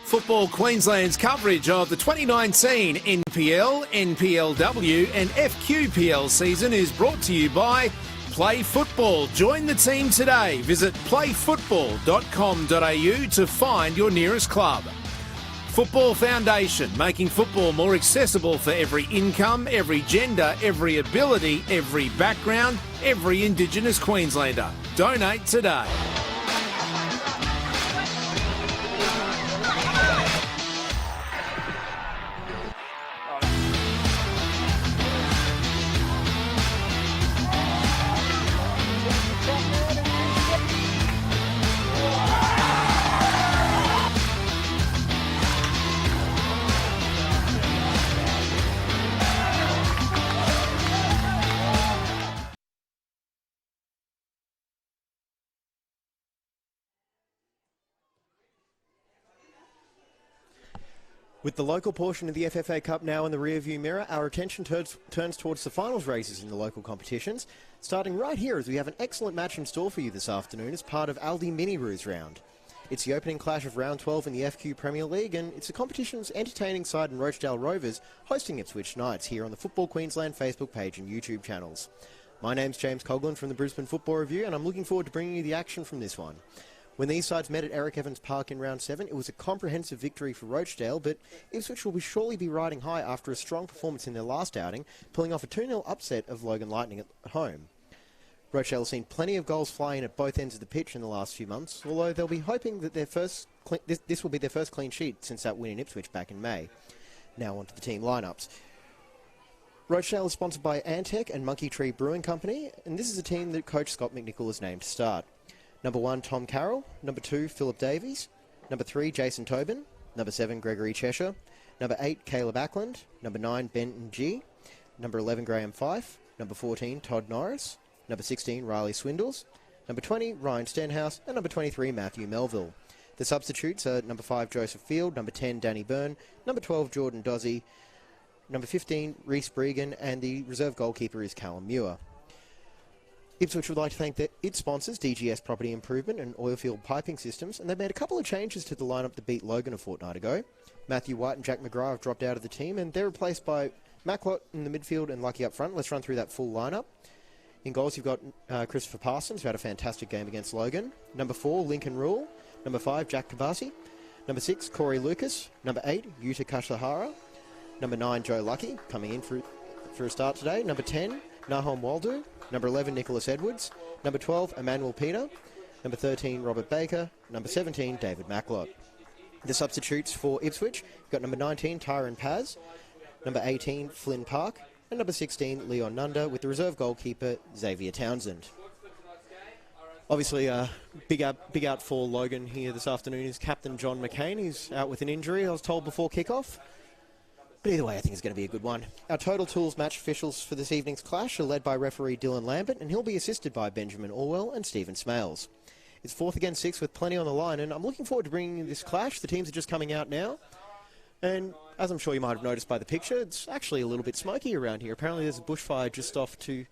Football Queensland's coverage of the 2019 NPL, NPLW and FQPL season is brought to you by Play Football. Join the team today. Visit playfootball.com.au to find your nearest club. Football Foundation, making football more accessible for every income, every gender, every ability, every background, every Indigenous Queenslander. Donate today. With the local portion of the FFA Cup now in the rearview mirror, our attention turns towards the finals races in the local competitions, starting right here as we have an excellent match in store for you this afternoon as part of Aldi Mini Roos round. It's the opening clash of round 12 in the FQ Premier League, and it's the competition's entertaining side in Rochedale Rovers hosting Ipswich Knights here on the Football Queensland Facebook page and YouTube channels. My name's James Coughlin from the Brisbane Football Review, and I'm looking forward to bringing you the action from this one. When these sides met at Eric Evans Park in round 7, it was a comprehensive victory for Rochedale, but Ipswich will surely be riding high after a strong performance in their last outing, pulling off a 2-0 upset of Logan Lightning at home. Rochedale has seen plenty of goals fly in at both ends of the pitch in the last few months, although they'll be hoping that this will be their first clean sheet since that win in Ipswich back in May. Now on to the team lineups. Rochedale is sponsored by Antec and Monkey Tree Brewing Company, and this is a team that coach Scott McNichol has named to start. Number 1, Tom Carroll. Number 2, Philip Davies. Number 3, Jason Tobin. Number 7, Gregory Cheshire. Number 8, Caleb Ackland. Number 9, Benton G. Number 11, Graham Fife. Number 14, Todd Norris. Number 16, Riley Swindles. Number 20, Ryan Stenhouse. And number 23, Matthew Melville. The substitutes are number 5, Joseph Field. Number 10, Danny Byrne. Number 12, Jordan Dozzi. Number 15, Reece Bregan. And the reserve goalkeeper is Callum Muir. Ipswich would like to thank its sponsors, DGS Property Improvement and Oilfield Piping Systems, and they've made a couple of changes to the lineup that beat Logan a fortnight ago. Matthew White and Jack McGrath have dropped out of the team, and they're replaced by Maclott in the midfield and Lucky up front. Let's run through that full lineup. In goals, you've got Christopher Parsons, who had a fantastic game against Logan. Number 4, Lincoln Rule. Number 5, Jack Kabasi. Number 6, Corey Lucas. Number 8, Yuta Kashahara. Number 9, Joe Lucky, coming in for a start today. Number 10, Nahom Waldu. Number 11, Nicholas Edwards. Number 12, Emmanuel Pina. Number 13, Robert Baker. Number 17, David Maclott. The substitutes for Ipswich, you've got number 19, Tyron Paz. Number 18, Flynn Park. And number 16, Leon Nunda, with the reserve goalkeeper, Xavier Townsend. Obviously, big out for Logan here this afternoon is Captain John McCain. He's out with an injury, I was told before kickoff. But either way, I think it's going to be a good one. Our Total Tools match officials for this evening's clash are led by referee Dylan Lambert, and he'll be assisted by Benjamin Orwell and Stephen Smales. It's 4th against 6 with plenty on the line, and I'm looking forward to bringing you this clash. The teams are just coming out now. And as I'm sure you might have noticed by the picture, it's actually a little bit smoky around here. Apparently there's a bushfire just off to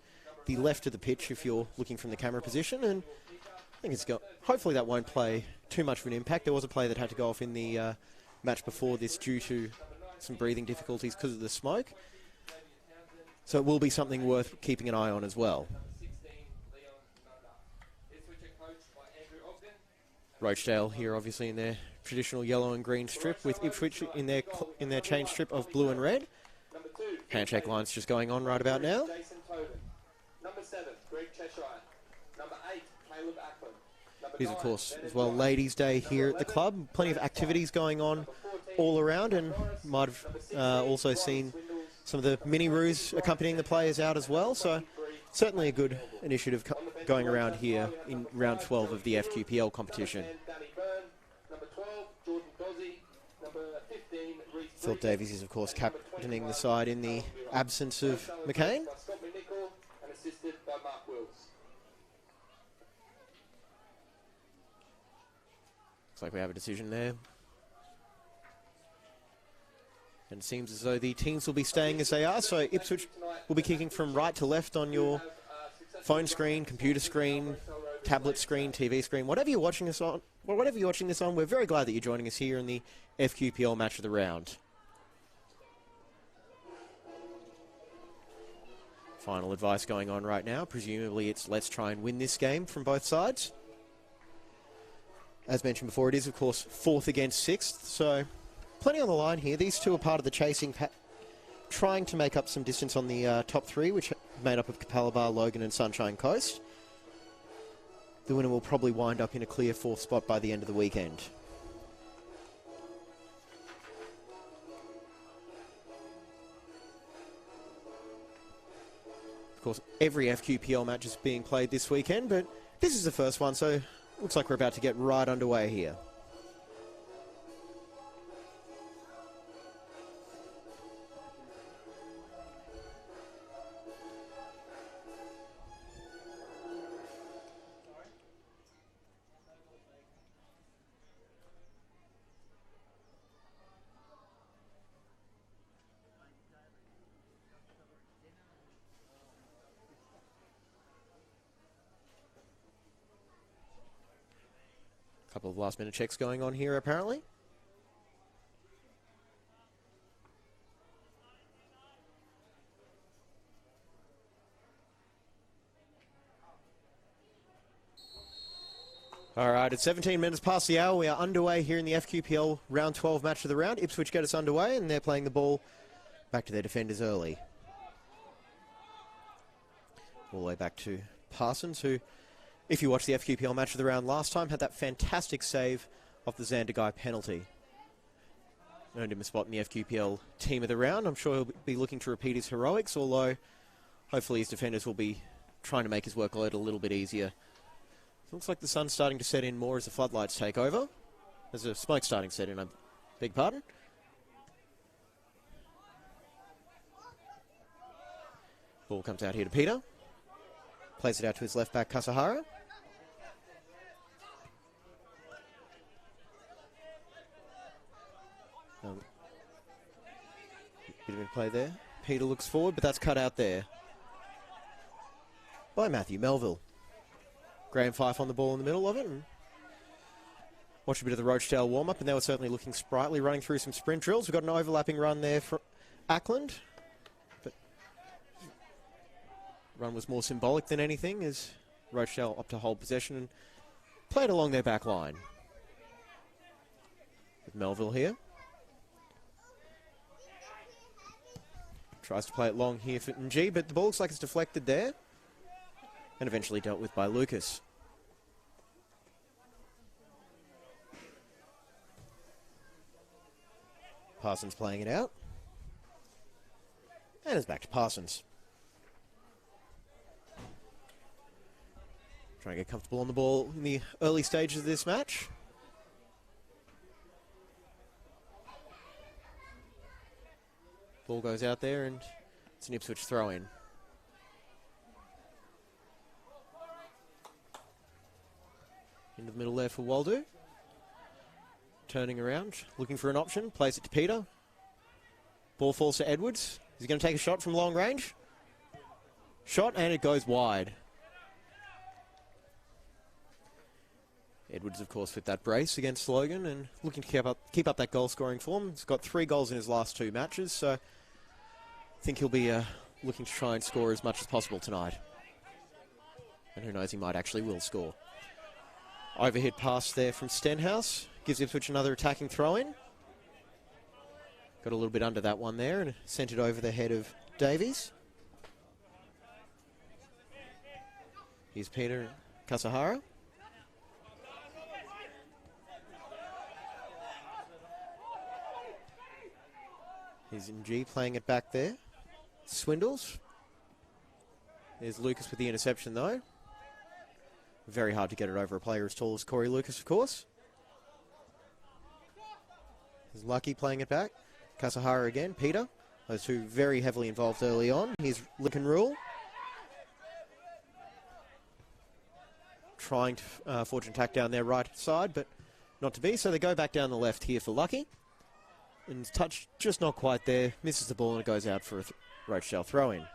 the left of the pitch if you're looking from the camera position, and I think hopefully that won't play too much of an impact. There was a player that had to go off in the match before this due to some breathing difficulties because of the smoke. So it will be something worth keeping an eye on as well. Rochedale here obviously in their traditional yellow and green strip, with Ipswich in their change strip of blue and red. Handshake lines just going on right about now. Number 7, Greg Cheshire. Number 8, Caleb Ackland. It is, of course, as well Ladies' Day here at the club. Plenty of activities going on all around, and might have also seen some of the mini roos accompanying the players out as well. So certainly a good initiative going around here in round 12 of the FQPL competition. Phil Davies is, of course, captaining the side in the absence of McCain. Looks like we have a decision there. And it seems as though the teams will be staying as they are. So Ipswich will be kicking from right to left on your phone screen, computer screen, tablet screen, TV screen, whatever you're watching us on Well, whatever you're watching this on, we're very glad that you're joining us here in the FQPL match of the round. Final advice going on right now. Presumably it's let's try and win this game from both sides. As mentioned before, it is, of course, 4th against 6th, so plenty on the line here. These two are part of the chasing, trying to make up some distance on the top 3, which are made up of Capalaba, Logan and Sunshine Coast. The winner will probably wind up in a clear 4th spot by the end of the weekend. Of course, every FQPL match is being played this weekend, but this is the first one, so looks like we're about to get right underway here. Couple of last-minute checks going on here, apparently. All right, it's 17 minutes past the hour. We are underway here in the FQPL Round 12 match of the round. Ipswich get us underway, and they're playing the ball back to their defenders early. All the way back to Parsons, who, if you watched the FQPL match of the round last time, had that fantastic save off the Zandagai penalty. Earned him a spot in the FQPL team of the round. I'm sure he'll be looking to repeat his heroics, although hopefully his defenders will be trying to make his workload a little bit easier. It looks like the sun's starting to set in more as the floodlights take over. There's a smoke starting to set in, I beg pardon. Ball comes out here to Peter. Plays it out to his left back, Kasahara. Bit of a play there. Peter looks forward, but that's cut out there by Matthew Melville. Graham Fife on the ball in the middle of it. And watch a bit of the Rochedale warm-up, and they were certainly looking sprightly, running through some sprint drills. We've got an overlapping run there for Ackland, but run was more symbolic than anything as Rochedale up to hold possession and played along their back line. With Melville here. Tries to play it long here for Ng, but the ball looks like it's deflected there. And eventually dealt with by Lucas. Parsons playing it out. And it's back to Parsons. Trying to get comfortable on the ball in the early stages of this match. Ball goes out there and it's an Ipswich throw-in. Into the middle there for Waldo. Turning around, looking for an option, plays it to Peter. Ball falls to Edwards. Is he going to take a shot from long range? Shot, and it goes wide. Edwards, of course, with that brace against Logan and looking to keep up that goal-scoring form. He's got 3 goals in his last 2 matches, so I think he'll be looking to try and score as much as possible tonight. And who knows, he might actually will score. Overhead pass there from Stenhouse. Gives Ipswich another attacking throw-in. Got a little bit under that one there and sent it over the head of Davies. Here's Peter Kasahara. Here's Ng playing it back there. Swindles. There's Lucas with the interception though. Very hard to get it over a player as tall as Corey Lucas, of course. There's Lucky playing it back. Kasahara again. Peter. Those two very heavily involved early on. Here's Lincoln Rule. Trying to forge an attack down their right side, but not to be. So they go back down the left here for Lucky. And touch just not quite there. Misses the ball and it goes out for a Rochedale throw-in.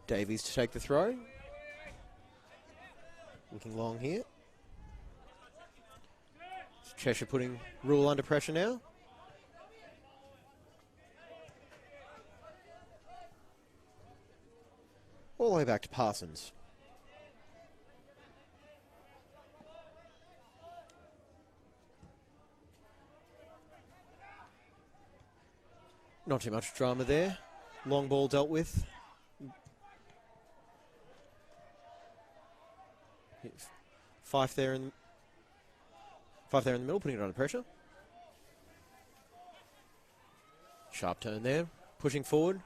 Davies to take the throw. Looking long here. Cheshire putting Rule under pressure now. All the way back to Parsons. Not too much drama there. Long ball dealt with. Fife there in the middle, putting it under pressure. Sharp turn there, pushing forward.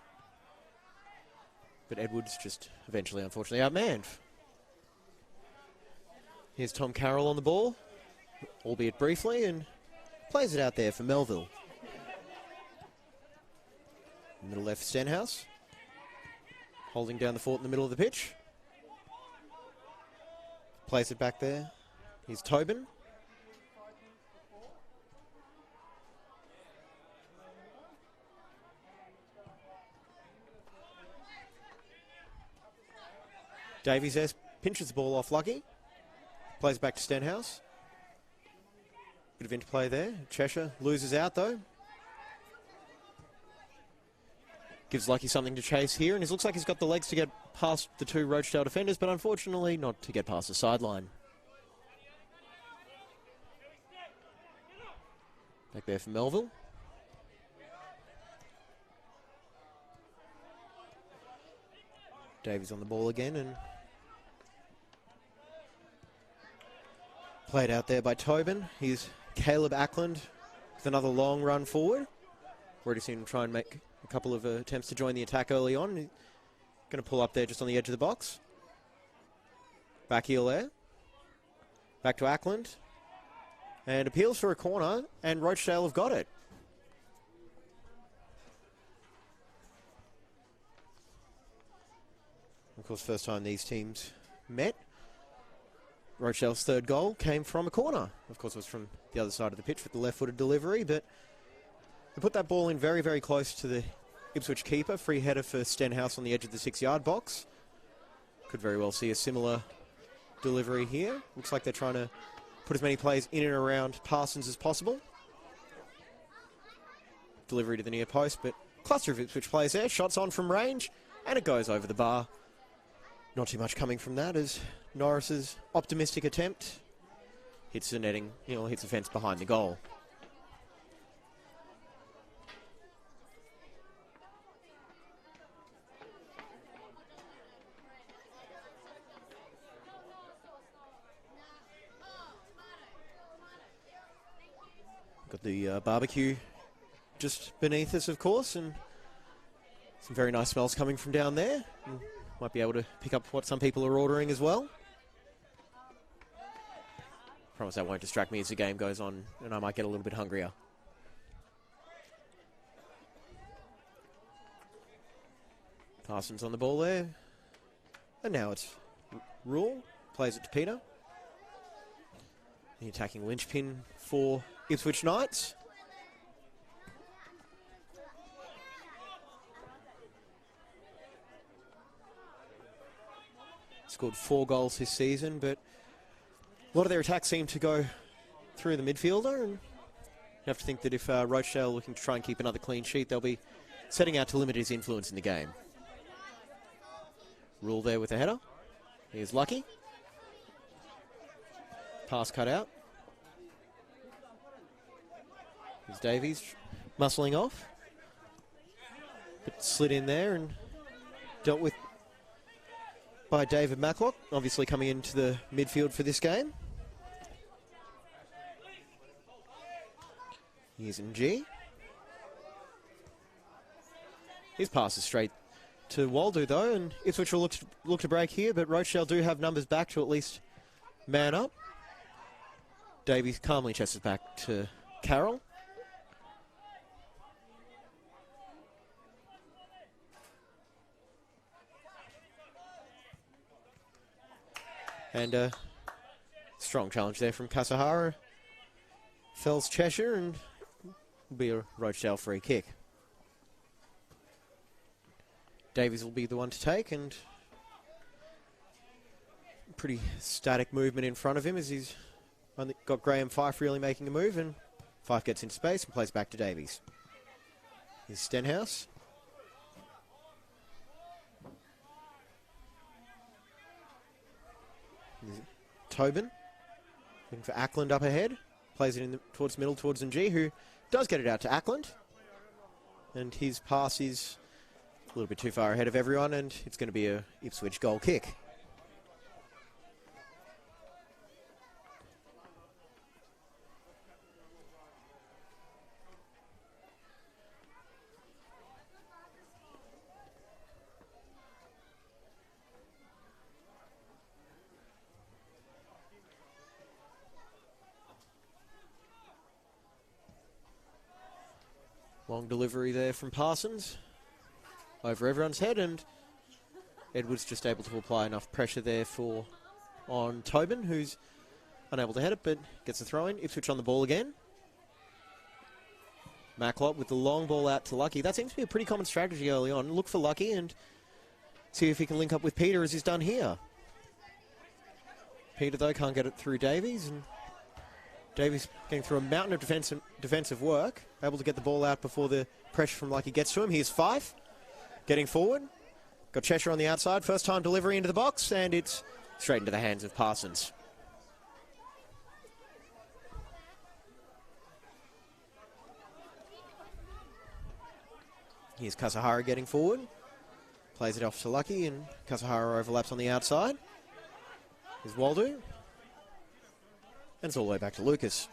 But Edwards just eventually, unfortunately, outmanned. Here's Tom Carroll on the ball, albeit briefly, and plays it out there for Melville. Middle left Stenhouse, holding down the fort in the middle of the pitch. Plays it back there. Here's Tobin. Davies there, pinches the ball off Lucky. Plays back to Stenhouse. Bit of interplay there. Cheshire loses out though. Gives Lucky something to chase here, and it looks like he's got the legs to get past the two Rochedale defenders, but unfortunately not to get past the sideline. Back there for Melville. Davies on the ball again, and played out there by Tobin. Here's Caleb Ackland with another long run forward. Already seen him try and make a couple of attempts to join the attack early on. He's going to pull up there just on the edge of the box. Back heel there. Back to Ackland. And appeals for a corner, and Rochedale have got it. Of course, first time these teams met. Rochedale's third goal came from a corner. Of course, it was from the other side of the pitch with the left-footed delivery, but they put that ball in very, very close to the Ipswich keeper. Free header for Stenhouse on the edge of the 6-yard box. Could very well see a similar delivery here. Looks like they're trying to put as many players in and around Parsons as possible. Delivery to the near post, but cluster of Ipswich players there. Shots on from range, and it goes over the bar. Not too much coming from that as Norris's optimistic attempt hits the netting, hits the fence behind the goal. Got the barbecue just beneath us, of course, and some very nice smells coming from down there. Might be able to pick up what some people are ordering as well. Promise that won't distract me as the game goes on, and I might get a little bit hungrier. Parsons on the ball there. And now it's Rule. Plays it to Peter. The attacking linchpin for Ipswich Knights. Scored 4 goals this season, but a lot of their attacks seem to go through the midfielder, and you have to think that if Rochedale are looking to try and keep another clean sheet, they'll be setting out to limit his influence in the game. Rule there with the header. Here's Lucky. Pass cut out. Here's Davies muscling off. But slid in there and dealt with by David Matlock, obviously coming into the midfield for this game. Here's NG. His pass is straight to Waldo though, and Ipswich will look to break here, but Rochedale do have numbers back to at least man up. Davies calmly chests it back to Carroll. And a strong challenge there from Kasahara. Fells Cheshire, and will be a Rochedale free kick. Davies will be the one to take, and pretty static movement in front of him as he's only got Graham Fife really making a move, and Fife gets into space and plays back to Davies. Here's Stenhouse. Tobin looking for Ackland up ahead. Plays it towards middle, towards Ng, who does get it out to Ackland. And his pass is a little bit too far ahead of everyone, and it's going to be a Ipswich goal kick. Long delivery there from Parsons over everyone's head, and Edwards just able to apply enough pressure there on Tobin, who's unable to head it, but gets a throw in. Ipswich on the ball again. Macklop with the long ball out to Lucky. That seems to be a pretty common strategy early on. Look for Lucky and see if he can link up with Peter as he's done here. Peter, though, can't get it through Davies, and Davies getting through a mountain of defensive work, able to get the ball out before the pressure from Lucky gets to him. Here's Fife, getting forward. Got Cheshire on the outside, first time delivery into the box, and it's straight into the hands of Parsons. Here's Kasahara getting forward. Plays it off to Lucky, and Kasahara overlaps on the outside. Here's Waldo. And it's all the way back to Lucas.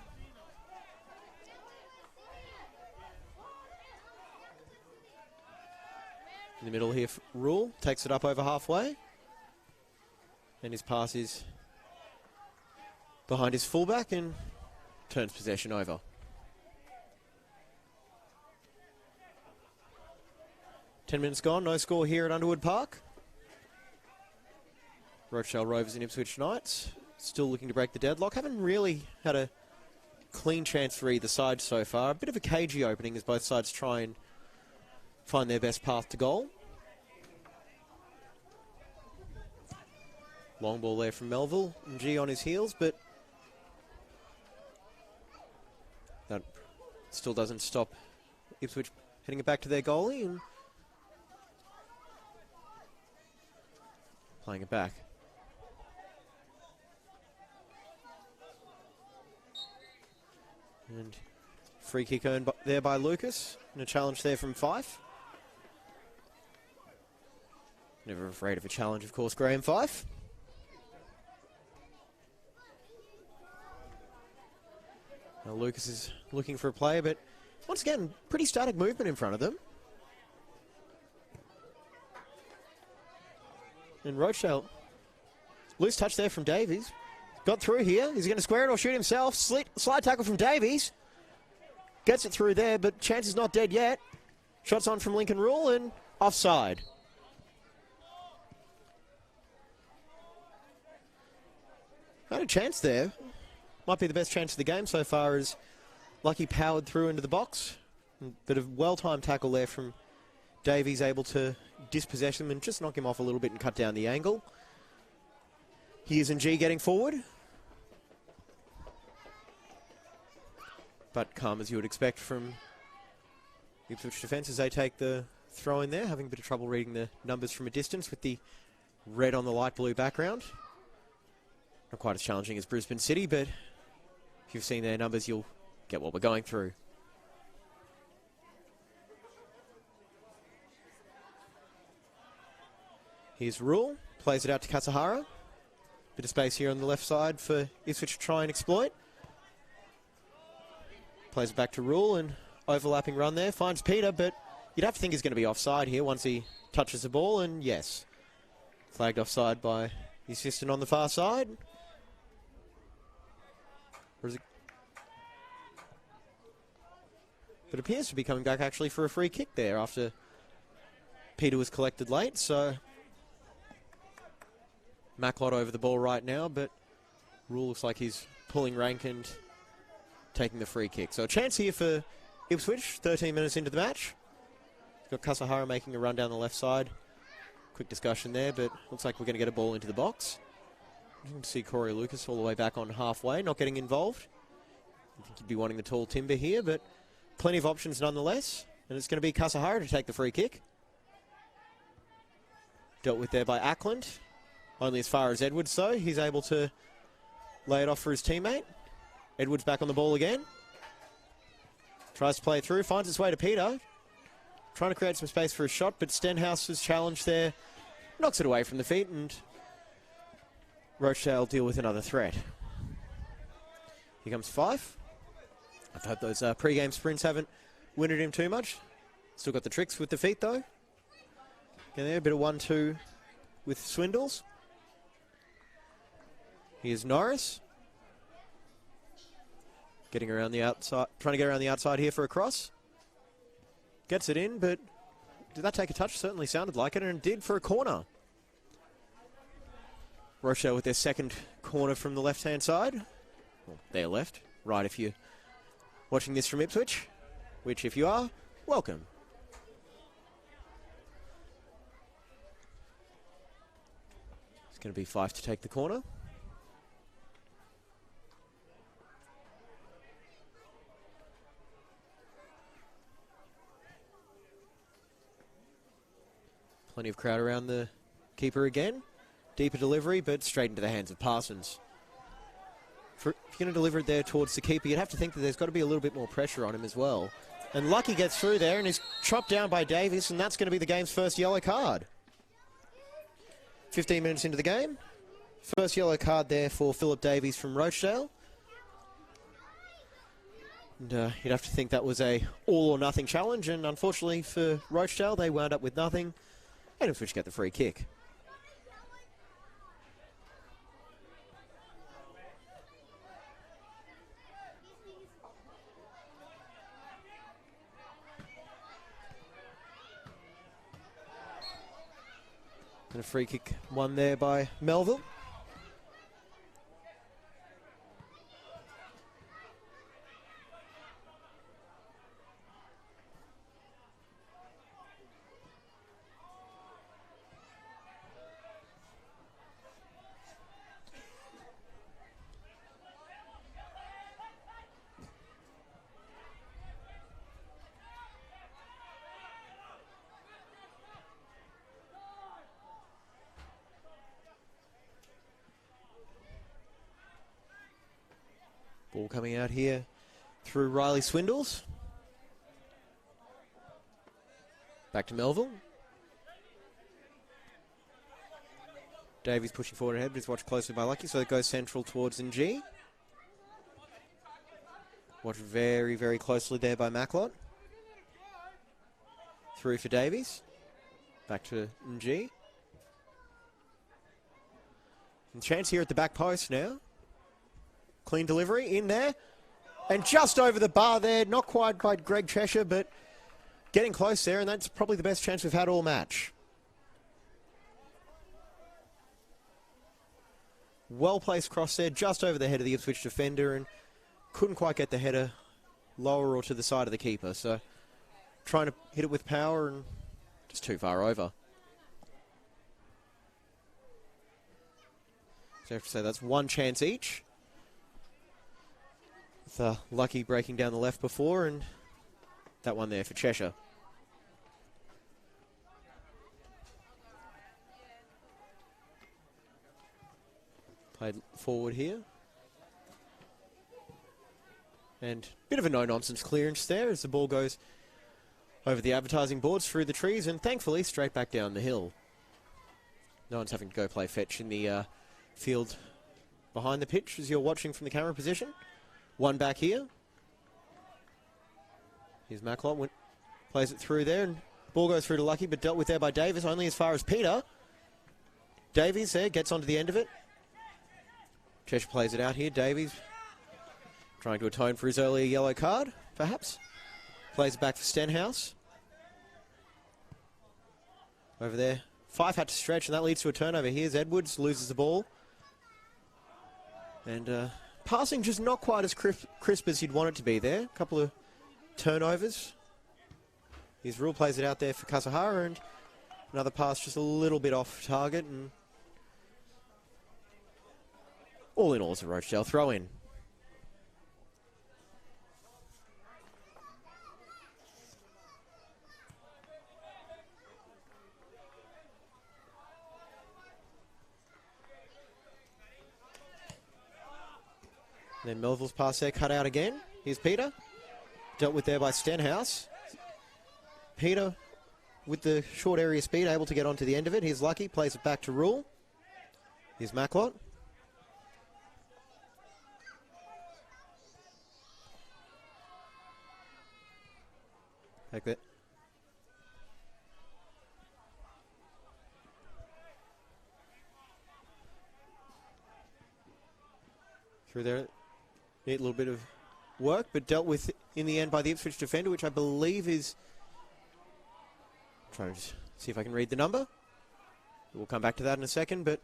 In the middle here, Rule takes it up over halfway. And his pass is behind his fullback and turns possession over. Ten minutes gone, no score here at Underwood Park. Rochedale Rovers and Ipswich Knights still looking to break the deadlock. Haven't really had a clean chance for either side so far. A bit of a cagey opening as both sides try and find their best path to goal. Long ball there from Melville. G on his heels, but that still doesn't stop Ipswich heading it back to their goalie and playing it back. And free kick earned there by Lucas. And a challenge there from Fife. Never afraid of a challenge, of course, Graham Fife. Now Lucas is looking for a play, but once again, pretty static movement in front of them. And Rochedale, loose touch there from Davies. Got through here. Is he going to square it or shoot himself? Slide tackle from Davies. Gets it through there, but chance is not dead yet. Shots on from Lincoln Rule and offside. Had a chance there. Might be the best chance of the game so far as Lucky powered through into the box. Bit of well-timed tackle there from Davies, able to dispossess him and just knock him off a little bit and cut down the angle. Here's Ng getting forward. But calm as you would expect from Ipswich defence as they take the throw in there, having a bit of trouble reading the numbers from a distance with the red on the light blue background. Not quite as challenging as Brisbane City, but if you've seen their numbers, you'll get what we're going through. Here's Rule, plays it out to Kasahara. Bit of space here on the left side for Ipswich to try and exploit. Plays it back to Rule and overlapping run there. Finds Peter, but you'd have to think he's going to be offside here once he touches the ball, and yes. Flagged offside by the assistant on the far side. Or is it? But appears to be coming back actually for a free kick there after Peter was collected late, so Macklot over the ball right now, but Rule looks like he's pulling rank and taking the free kick. So a chance here for Ipswich, 13 minutes into the match. Got Kasahara making a run down the left side. Quick discussion there, but looks like we're going to get a ball into the box. You can see Corey Lucas all the way back on halfway, not getting involved. I think he'd be wanting the tall timber here, but plenty of options nonetheless. And it's going to be Kasahara to take the free kick. Dealt with there by Ackland. Only as far as Edwards, though. He's able to lay it off for his teammate. Edwards back on the ball again. Tries to play through, finds its way to Peter. Trying to create some space for a shot, but Stenhouse's challenge there knocks it away from the feet, and Rochedale deal with another threat. Here comes Fife. I hope those pre-game sprints haven't winded him too much. Still got the tricks with the feet, though. Again there, a bit of 1-2 with Swindles. Here's Norris. Getting around the outside, trying to get around the outside here for a cross. Gets it in, but did that take a touch? Certainly sounded like it, and it did for a corner. Rochedale with their second corner from the left-hand side. Well, their left. Right if you're watching this from Ipswich, which if you are, welcome. It's going to be Fife to take the corner. Plenty of crowd around the keeper again. Deeper delivery, but straight into the hands of Parsons. If you're going to deliver it there towards the keeper, you'd have to think that there's got to be a little bit more pressure on him as well. And Lucky gets through there and is chopped down by Davis, and that's going to be the game's first yellow card. 15 minutes into the game. First yellow card there for Philip Davies from Rochedale. And you'd have to think that was a all-or-nothing challenge, and unfortunately for Rochedale, they wound up with nothing. And Ipswich get the free kick. And a free kick won there by Melville. Ball coming out here through Riley Swindles. Back to Melville. Davies pushing forward ahead, but it's watched closely by Lucky, so it goes central towards NG. Watched very, very closely there by Macklot. Through for Davies. Back to NG. And chance here at the back post now. Clean delivery in there. And just over the bar there. Not quite by Greg Cheshire, but getting close there. And that's probably the best chance we've had all match. Well-placed cross there, just over the head of the Ipswich defender. And couldn't quite get the header lower or to the side of the keeper. So trying to hit it with power and just too far over. So I have to say that's one chance each. With Lucky breaking down the left before, and that one there for Cheshire. Played forward here. And a bit of a no-nonsense clearance there as the ball goes over the advertising boards, through the trees, and thankfully straight back down the hill. No one's having to go play fetch in the field behind the pitch as you're watching from the camera position. One back here. Here's Macklot, plays it through there, and ball goes through to Lucky, but dealt with there by Davis, only as far as Peter. Davies there, gets onto the end of it. Cheshire plays it out here. Davies trying to atone for his earlier yellow card, perhaps. Plays it back for Stenhouse. Over there. Fife had to stretch, and that leads to a turnover. Here's Edwards, loses the ball. And passing just not quite as crisp as you'd want it to be there. A couple of turnovers. His Rule plays it out there for Kasahara, and Another pass just a little bit off target, and all in all, it's a Rochedale throw in. Then Melville's pass there, cut out again. Here's Peter. Dealt with there by Stenhouse. Peter, with the short area speed, able to get onto the end of it. Here's Lucky, plays it back to Rule. Here's Maclot. Take that. Through there. Neat little bit of work, but dealt with in the end by the Ipswich defender, which I believe is... Trying to see if I can read the number. We'll come back to that in a second, but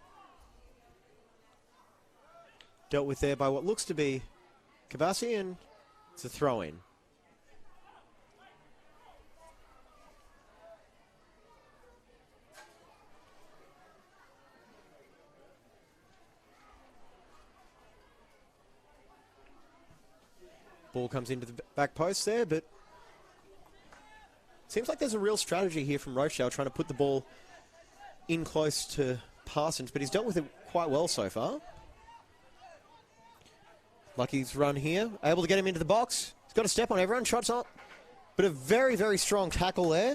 dealt with there by what looks to be Kabasi, and it's a throw-in. Ball comes into the back post there, but seems like there's a real strategy here from Rochedale trying to put the ball in close to Parsons, but he's dealt with it quite well so far. Lucky's run here, able to get him into the box. He's got a step on everyone, shots up, but a very, very strong tackle there.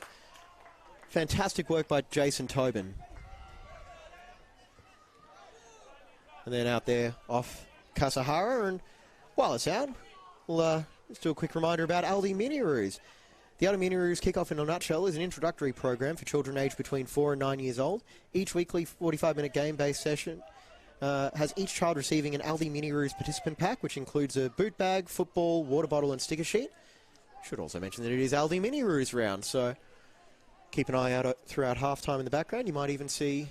Fantastic work by Jason Tobin. And then out there off Kasahara, and while it's out, we'll just do a quick reminder about Aldi Mini Roos. The Aldi Mini Roos Kickoff in a Nutshell is an introductory program for children aged between 4 and 9 years old. Each weekly 45-minute game-based session has each child receiving an Aldi Mini Roos participant pack, which includes a boot bag, football, water bottle and sticker sheet. Should also mention that it is Aldi Mini Roos round, so keep an eye out throughout halftime in the background. You might even see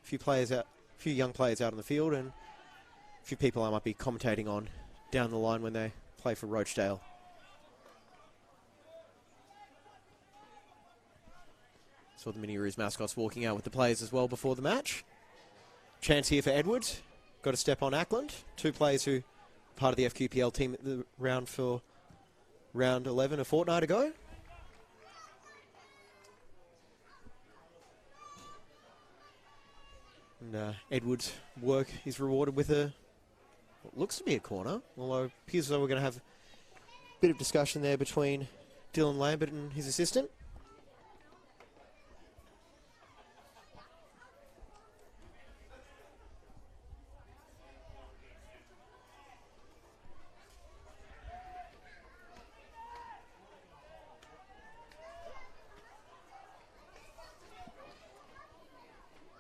a few young players out on the field, and a few people I might be commentating on down the line when they play for Rochedale. Saw the Mini Roos mascots walking out with the players as well before the match. Chance here for Edwards. Got a step on Ackland. Two players who part of the FQPL team at the round for round 11 a fortnight ago. And Edwards' work is rewarded with what looks to be a corner, although it appears as though we're going to have a bit of discussion there between Dylan Lambert and his assistant.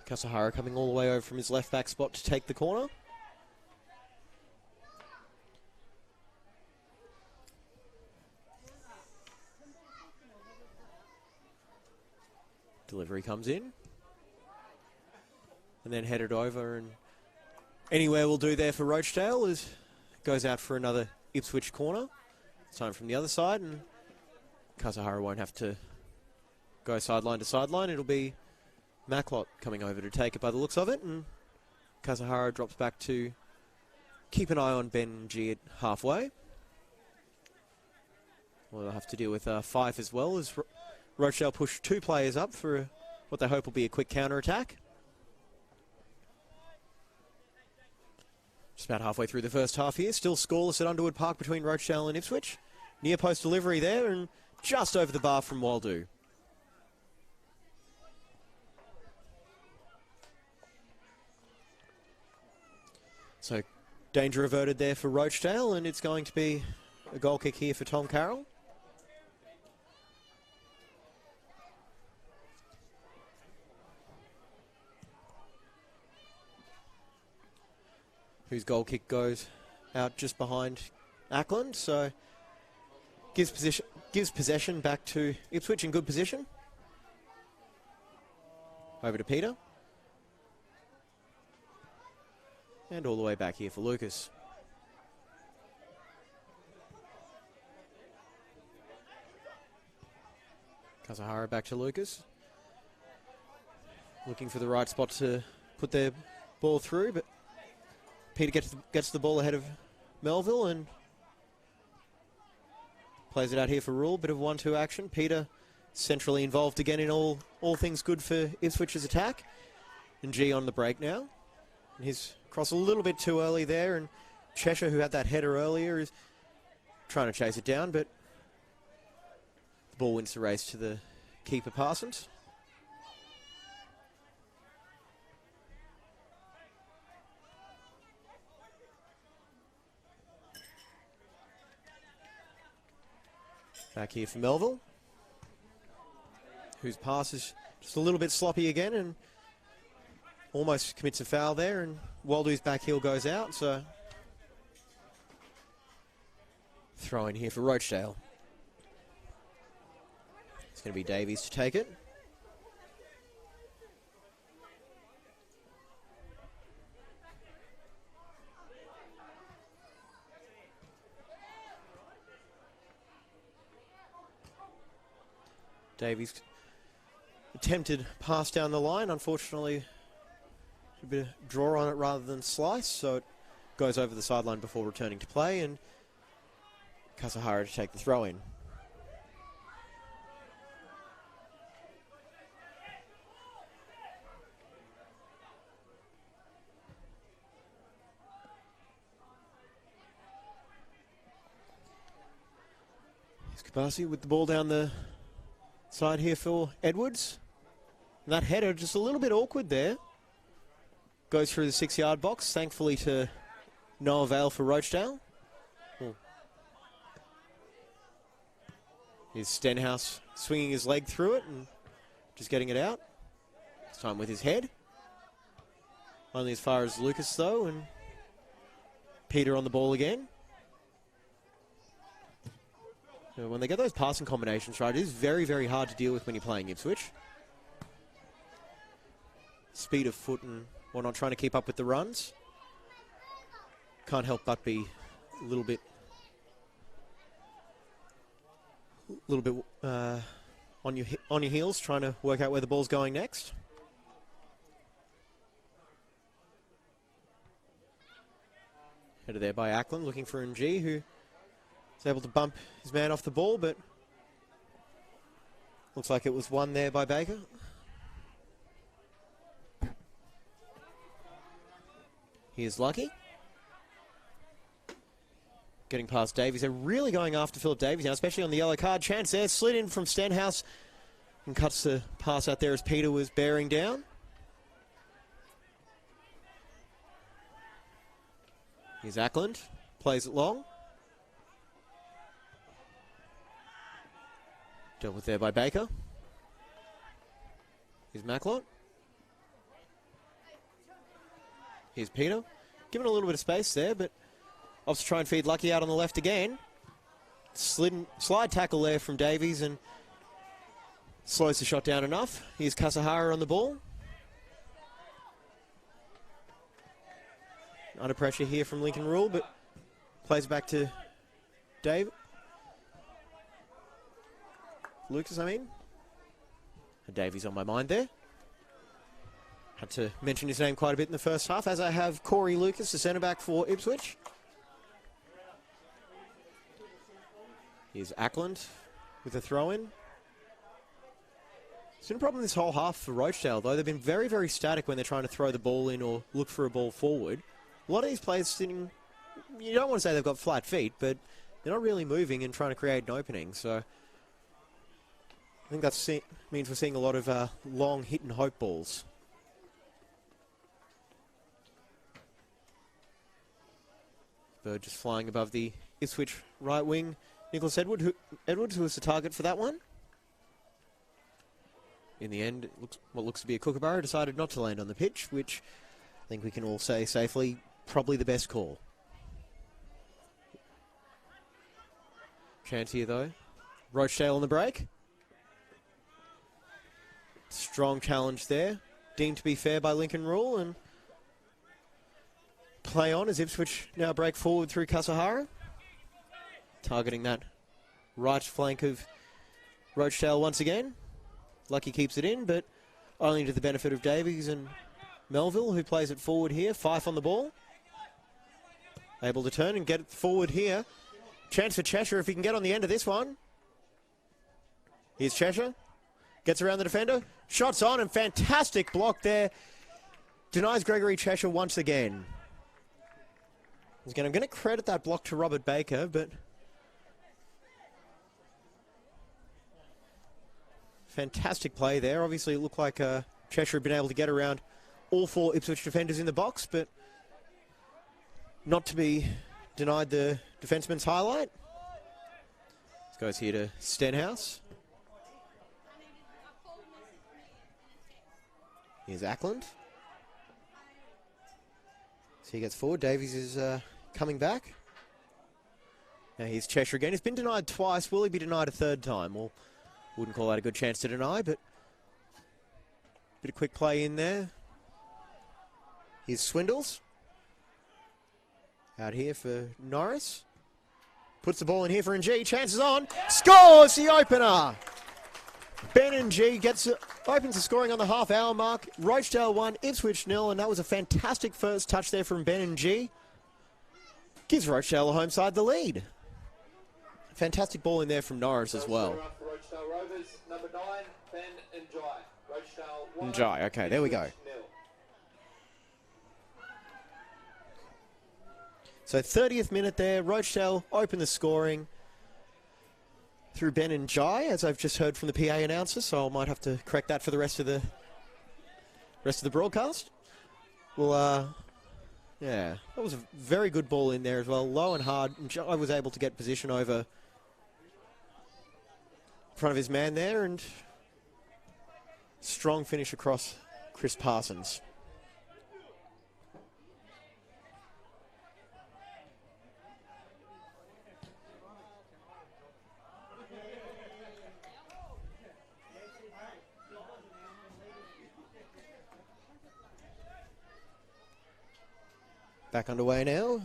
Kasahara coming all the way over from his left back spot to take the corner. Delivery comes in. And then headed over, and anywhere will do there for Rochedale as goes out for another Ipswich corner. This time from the other side, and Kasahara won't have to go sideline to sideline. It'll be Maclot coming over to take it by the looks of it, and Kasahara drops back to keep an eye on Ben G at halfway. We'll have to deal with Fife as well as Rochedale push two players up for what they hope will be a quick counter-attack. Just about halfway through the first half here. Still scoreless at Underwood Park between Rochedale and Ipswich. Near post delivery there, and just over the bar from Waldo. So danger averted there for Rochedale, and it's going to be a goal kick here for Tom Carroll. Whose goal kick goes out just behind Ackland, so gives possession back to Ipswich in good position. Over to Peter. And all the way back here for Lucas. Kasahara back to Lucas. looking for the right spot to put their ball through, but Peter gets the ball ahead of Melville and plays it out here for Rule. Bit of 1-2 action. Peter centrally involved again in all things good for Ipswich's attack. And G on the break now. And he's crossed a little bit too early there, and Cheshire, who had that header earlier, is trying to chase it down, but the ball wins the race to the keeper, Parsons. Back here for Melville, whose pass is just a little bit sloppy again and almost commits a foul there, and Waldo's back heel goes out, so throw in here for Rochedale. It's going to be Davies to take it. Davies attempted pass down the line. Unfortunately, a bit of draw on it rather than slice, so it goes over the sideline before returning to play, and Kasahara to take the throw in. Here's Kabasi with the ball down the side here for Edwards. And that header just a little bit awkward there. Goes through the 6-yard box, thankfully to no avail for Rochedale. Here's Stenhouse swinging his leg through it and just getting it out. This time with his head. Only as far as Lucas though, and Peter on the ball again. When they get those passing combinations right, it is very, very hard to deal with when you're playing Ipswich. Speed of foot and whatnot, trying to keep up with the runs. Can't help but be a little bit on your heels, trying to work out where the ball's going next. Headed there by Ackland, looking for NG, who is able to bump his man off the ball, but looks like it was won there by Baker. Here's Lucky. Getting past Davies. They're really going after Philip Davies now, especially on the yellow card. Chance there, slid in from Stenhouse and cuts the pass out there as Peter was bearing down. Here's Ackland, plays it long. Dealt with there by Baker. Here's Macklot. Here's Peter. Given a little bit of space there, but opts to try and feed Lucky out on the left again. Slide tackle there from Davies and slows the shot down enough. Here's Kasahara on the ball. Under pressure here from Lincoln Rule, but plays back to Dave. Lucas, I mean. Davies on my mind there. Had to mention his name quite a bit in the first half, as I have Corey Lucas, the centre-back for Ipswich. Here's Ackland with a throw-in. It's been a problem this whole half for Rochedale, though. They've been very, very static when they're trying to throw the ball in or look for a ball forward. A lot of these players sitting, you don't want to say they've got flat feet, but they're not really moving and trying to create an opening. So I think that means we're seeing a lot of long hit and hope balls. Bird just flying above the Ipswich right wing. Nicholas Edwards, who was the target for that one. In the end, what looks to be a kookaburra decided not to land on the pitch, which I think we can all say safely, probably the best call. Chance here though. Rochedale on the break. Strong challenge there. Deemed to be fair by Lincoln Rule, and play on as Ipswich now break forward through Kasahara. Targeting that right flank of Rochedale once again. Lucky keeps it in, but only to the benefit of Davies and Melville, who plays it forward here. Fife on the ball. Able to turn and get it forward here. Chance for Cheshire if he can get on the end of this one. Here's Cheshire. Gets around the defender. Shots on and fantastic block there. Denies Gregory Cheshire once again. I'm going to credit that block to Robert Baker, but fantastic play there. Obviously, it looked like Cheshire had been able to get around all 4 Ipswich defenders in the box, but not to be denied the defenseman's highlight. This goes here to Stenhouse. Here's Ackland. So he gets forward. Davies is coming back. Now here's Cheshire again. He's been denied twice. Will he be denied a third time? Well, wouldn't call that a good chance to deny, but bit of quick play in there. Here's Swindles. Out here for Norris. Puts the ball in here for NG. Chances on. Scores the opener. Ben NG opens the scoring on the half-hour mark. Rochedale 1, Ipswich 0, and that was a fantastic first touch there from Ben NG. Gives Rochedale the home side the lead. Fantastic ball in there from Norris as well. Rochedale Rovers, number 9, Ben Njai. Rochedale 1. Njai, okay, there we go. So 30th minute there, Rochedale open the scoring through Ben Njai, as I've just heard from the PA announcer, so I might have to correct that for the rest of the broadcast. Well, yeah, that was a very good ball in there as well, low and hard. Njai was able to get position over in front of his man there, and strong finish across Chris Parsons. Back underway now.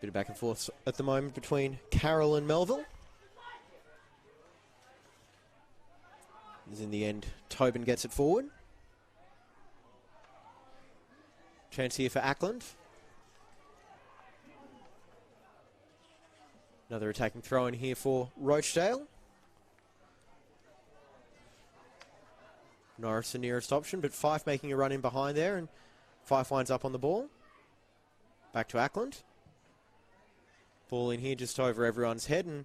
Bit of back and forth at the moment between Carroll and Melville. As in the end, Tobin gets it forward. Chance here for Ackland. Another attacking throw in here for Rochedale. Norris the nearest option, but Fife making a run in behind there, and Fife winds up on the ball. Back to Ackland. Ball in here just over everyone's head, and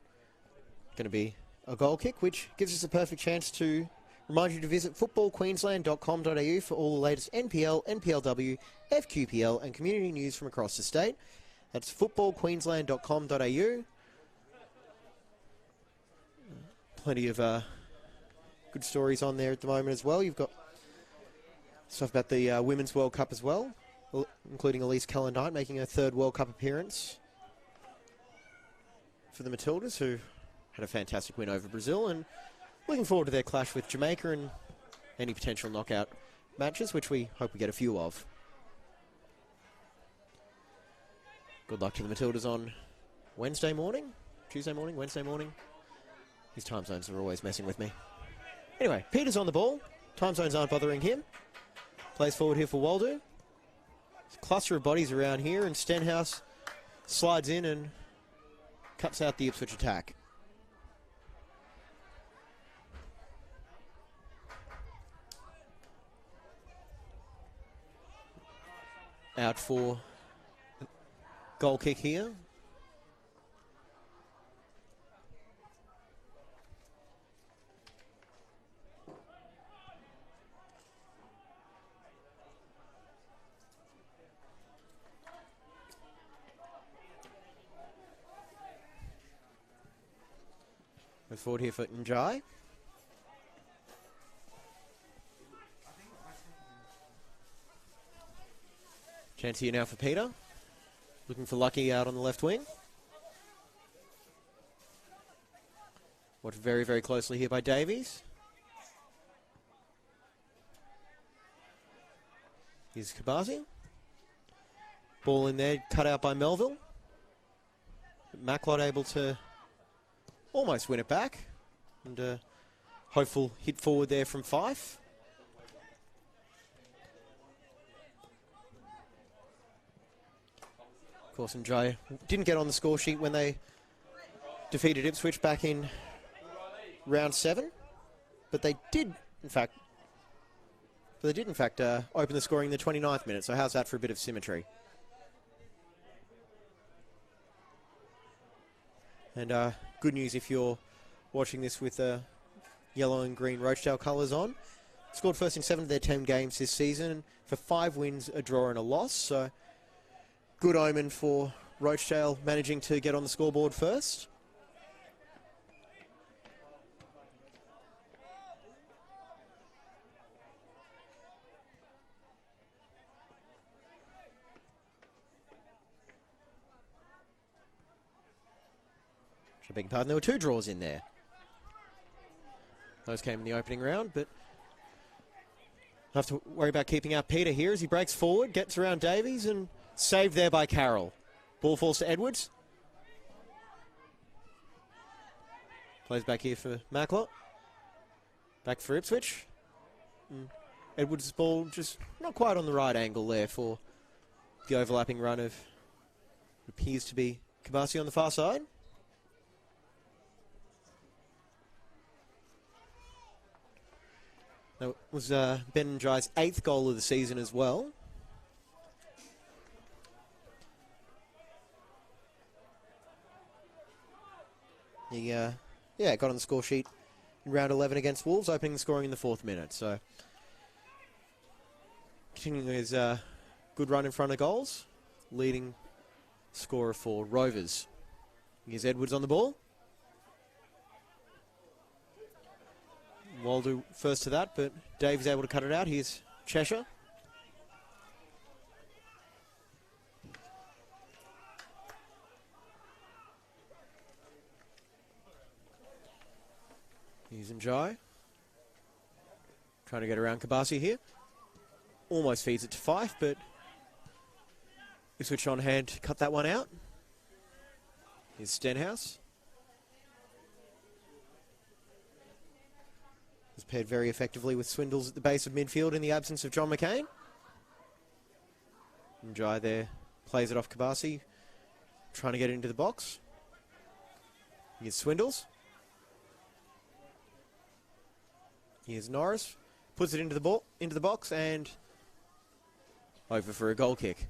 going to be a goal kick, which gives us a perfect chance to remind you to visit footballqueensland.com.au for all the latest NPL, NPLW, FQPL and community news from across the state. That's footballqueensland.com.au. Plenty of good stories on there at the moment as well. You've got stuff about the Women's World Cup as well, including Elise Keller-Knight making her 3rd World Cup appearance for the Matildas, who had a fantastic win over Brazil, and looking forward to their clash with Jamaica and any potential knockout matches, which we hope we get a few of. Good luck to the Matildas on Wednesday morning, Tuesday morning, Wednesday morning. These time zones are always messing with me. Anyway, Peter's on the ball. Time zones aren't bothering him. Plays forward here for Waldo. There's a cluster of bodies around here, and Stenhouse slides in and cuts out the Ipswich attack. Out for goal kick here. Goes forward here for Njai. Chance here now for Peter. Looking for Lucky out on the left wing. Watched very, very closely here by Davies. Here's Kabasi. Ball in there, cut out by Melville. Macklot able to almost win it back. And hopeful hit forward there from Fife. Of course, and Jai didn't get on the score sheet when they defeated Ipswich back in round 7, but they did, in fact, open the scoring in the 29th minute. So how's that for a bit of symmetry? And good news if you're watching this with yellow and green Rochedale colours on. Scored first in 7 of their 10 games this season for 5 wins, a draw and a loss. So good omen for Rochedale managing to get on the scoreboard first. I beg your pardon, there were 2 draws in there. Those came in the opening round, but have to worry about keeping out Peter here as he breaks forward, gets around Davies, and saved there by Carroll. Ball falls to Edwards. Plays back here for Macklot. Back for Ipswich. Edwards' ball just not quite on the right angle there for the overlapping run of what appears to be Kabasi on the far side. That was Ben Njai's 8th goal of the season as well. He got on the score sheet in round 11 against Wolves, opening the scoring in the 4th minute. So continuing his good run in front of goals, leading scorer for Rovers. Here's Edwards on the ball. Waldo first to that, but Dave's able to cut it out. Here's Cheshire. Here's Njai. Trying to get around Kabasi here. Almost feeds it to Fife, but Ipswich on hand to cut that one out. Here's Stenhouse. Was paired very effectively with Swindles at the base of midfield in the absence of John McCain. Njai there plays it off Kabasi, trying to get it into the box. Here's Swindles. Here's Norris, puts it into the box and over for a goal kick.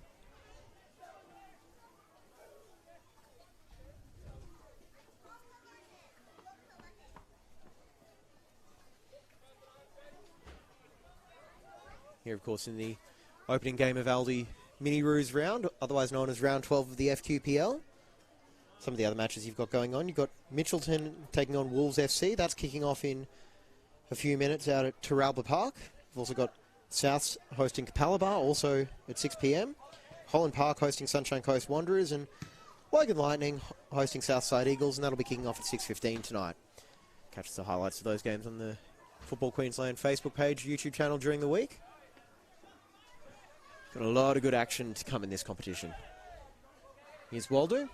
Here, of course, in the opening game of Aldi Mini Roos round, otherwise known as round 12 of the FQPL. Some of the other matches you've got going on. You've got Mitchelton taking on Wolves FC. That's kicking off in a few minutes out at Terralba Park. We've also got Souths hosting Capalaba, also at 6 p.m. Holland Park hosting Sunshine Coast Wanderers, and Wogan Lightning hosting Southside Eagles, and that'll be kicking off at 6:15 tonight. Catch the highlights of those games on the Football Queensland Facebook page, YouTube channel during the week. Got a lot of good action to come in this competition. Here's Waldo.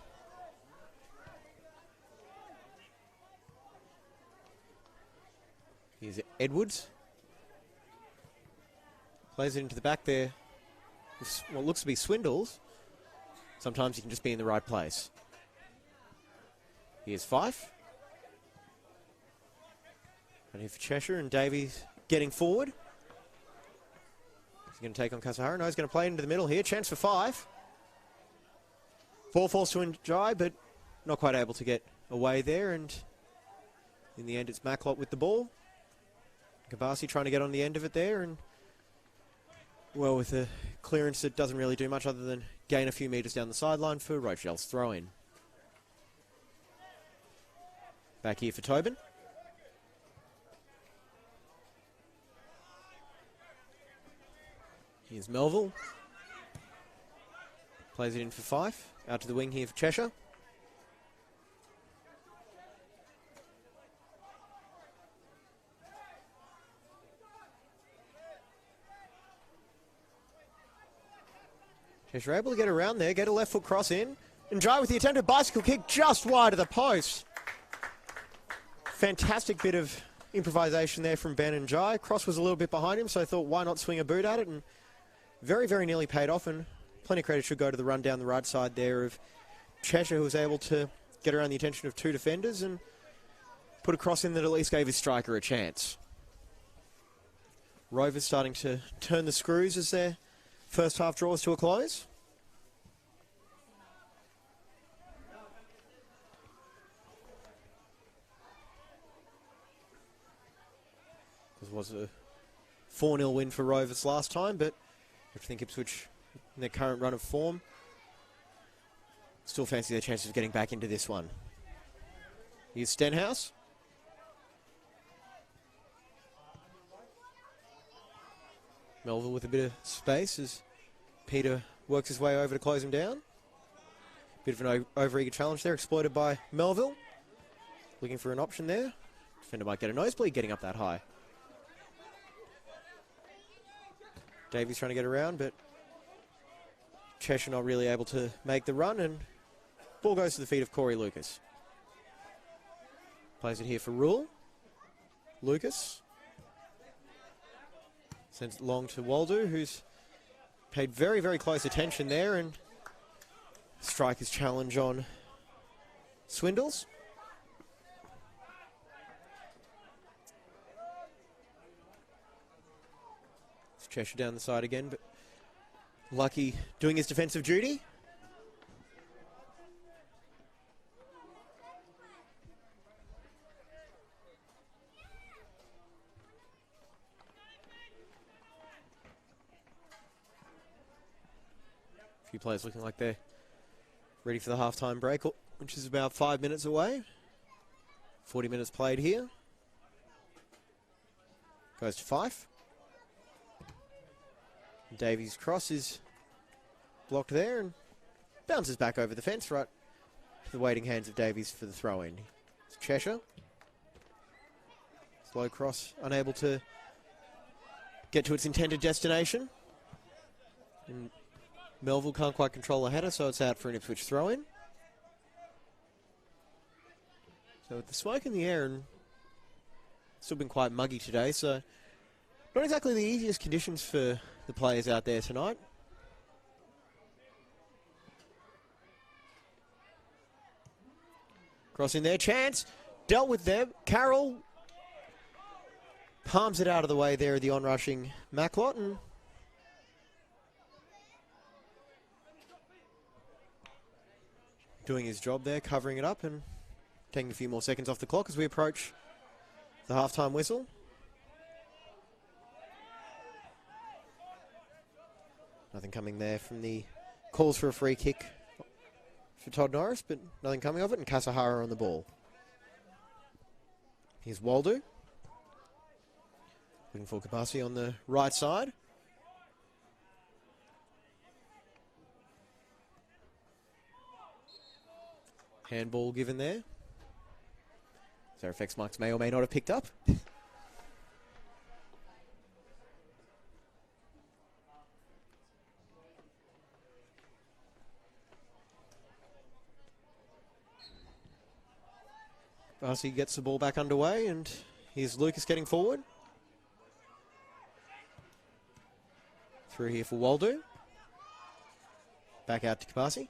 Here's Edwards. Plays it into the back there. With what looks to be Swindles. Sometimes you can just be in the right place. Here's Fife. And here for Cheshire, and Davies getting forward. He's going to take on Kasahara. No, he's going to play it into the middle here. Chance for Fife. Ball falls to Njai, but not quite able to get away there. And in the end, it's Macklot with the ball. Kabasi trying to get on the end of it there. And, well, with a clearance that doesn't really do much other than gain a few metres down the sideline for Rochedale's throw-in. Back here for Tobin. Here's Melville. Plays it in for Fife. Out to the wing here for Cheshire. Cheshire able to get around there, get a left foot cross in, and Njai with the attempted bicycle kick just wide of the post. Fantastic bit of improvisation there from Ben and Jai. Cross was a little bit behind him, so I thought, why not swing a boot at it? And very, very nearly paid off, and plenty of credit should go to the run down the right side there of Cheshire, who was able to get around the attention of two defenders and put a cross in that at least gave his striker a chance. Rovers starting to turn the screws as their first half draws to a close. This was a 4-0 win for Rovers last time, but I think Ipswich, in their current run of form, still fancy their chances of getting back into this one. Here's Stenhouse. Melville with a bit of space as Peter works his way over to close him down. Bit of an over-eager challenge there, exploited by Melville. Looking for an option there. Defender might get a nosebleed getting up that high. Davies trying to get around, but Cheshire not really able to make the run, and ball goes to the feet of Corey Lucas. Plays it here for Rule. Lucas sends it long to Waldo, who's paid very, very close attention there, and striker's challenge on Swindles. It's Cheshire down the side again, but Lucky doing his defensive duty. A few players looking like they're ready for the halftime break, which is about 5 minutes away. 40 minutes played here. Goes to Fife. Davies' cross is blocked there and bounces back over the fence right to the waiting hands of Davies for the throw-in. It's Cheshire. Slow cross, unable to get to its intended destination. And Melville can't quite control the header, so it's out for an Ipswich throw-in. So with the smoke in the air and still been quite muggy today, so not exactly the easiest conditions for the players out there tonight. Cross in there, chance, dealt with them. Carroll palms it out of the way there, the onrushing Maclot, and doing his job there, covering it up and taking a few more seconds off the clock as we approach the halftime whistle. Nothing coming there from the calls for a free kick for Todd Norris, but nothing coming of it, and Kasahara on the ball. Here's Waldo. Looking for Kabasi on the right side. Handball given there. Zarefex marks may or may not have picked up. Barcy gets the ball back underway, and here's Lucas getting forward. Through here for Waldo. Back out to Kabasi.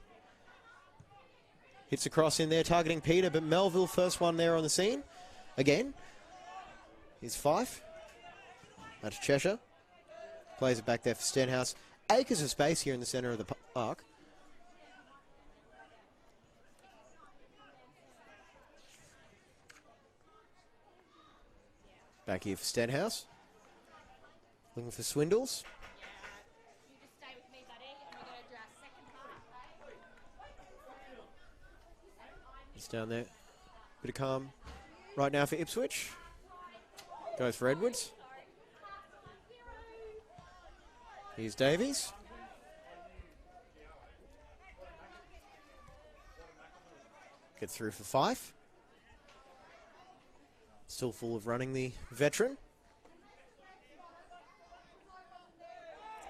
Hits a cross in there, targeting Peter, but Melville, first one there on the scene. Again. Here's Fife. That's Cheshire. Plays it back there for Stenhouse. Acres of space here in the centre of the park. Back here for Stenhouse. Looking for Swindles. He's down there. Bit of calm right now for Ipswich. Goes for Edwards. Here's Davies. Gets through for Fife. Still full of running, the veteran.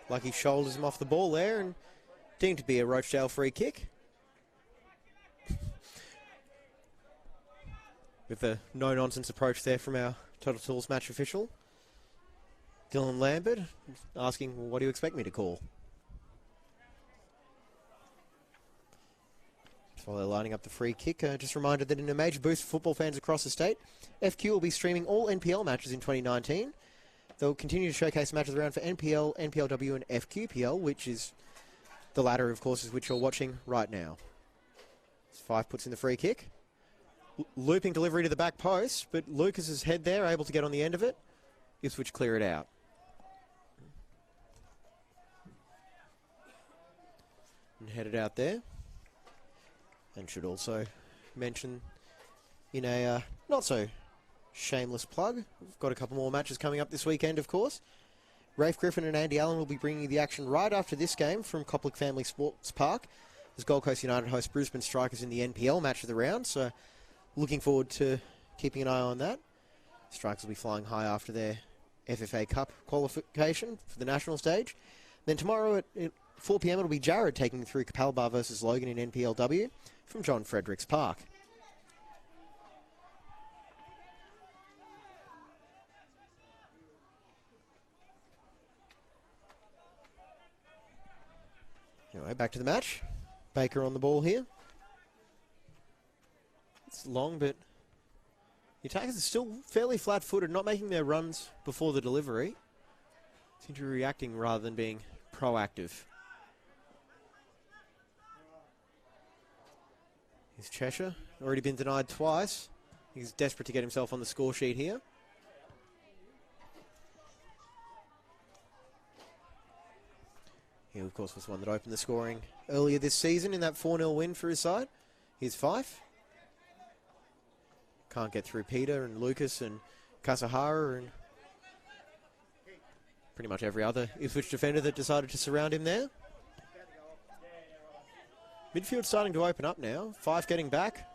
Lucky shoulders him off the ball there and deemed to be a Rochedale free kick. With a no-nonsense approach there from our Total Tools match official, Dylan Lambert, asking, well, what do you expect me to call? While they're lining up the free kick, just a reminder that in a major boost for football fans across the state, FQ will be streaming all NPL matches in 2019. They'll continue to showcase matches around for NPL, NPLW and FQPL, which is the latter, of course, is which you're watching right now. Fife puts in the free kick. Looping delivery to the back post, but Lucas's head there, able to get on the end of it. Ipswich clear it out. And headed out there. And should also mention in a not so shameless plug, we've got a couple more matches coming up this weekend, of course. Rafe Griffin and Andy Allen will be bringing you the action right after this game from Copplick Family Sports Park as Gold Coast United host Brisbane Strikers in the NPL match of the round. So looking forward to keeping an eye on that. Strikers will be flying high after their FFA Cup qualification for the national stage. Then tomorrow at 4 p.m. it'll be Jared taking through Capalbar versus Logan in NPLW from John Fredericks Park. Anyway, back to the match. Baker on the ball here. It's long, but the attackers are still fairly flat-footed, not making their runs before the delivery. Seem to be reacting rather than being proactive. Here's Cheshire, already been denied twice. He's desperate to get himself on the score sheet here. He, of course, was the one that opened the scoring earlier this season in that 4-0 win for his side. Here's Fife. Can't get through Peter and Lucas and Kasahara and pretty much every other Ipswich defender that decided to surround him there. Midfield starting to open up now. Fife getting back.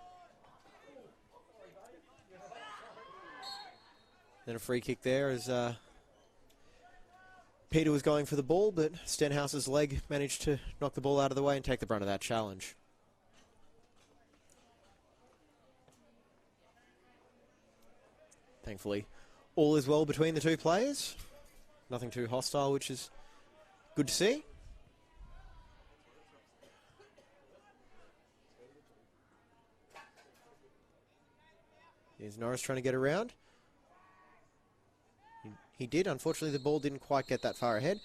Then a free kick there as Peter was going for the ball, but Stenhouse's leg managed to knock the ball out of the way and take the brunt of that challenge. Thankfully, all is well between the two players. Nothing too hostile, which is good to see. Here's Norris trying to get around. He did. Unfortunately, the ball didn't quite get that far ahead.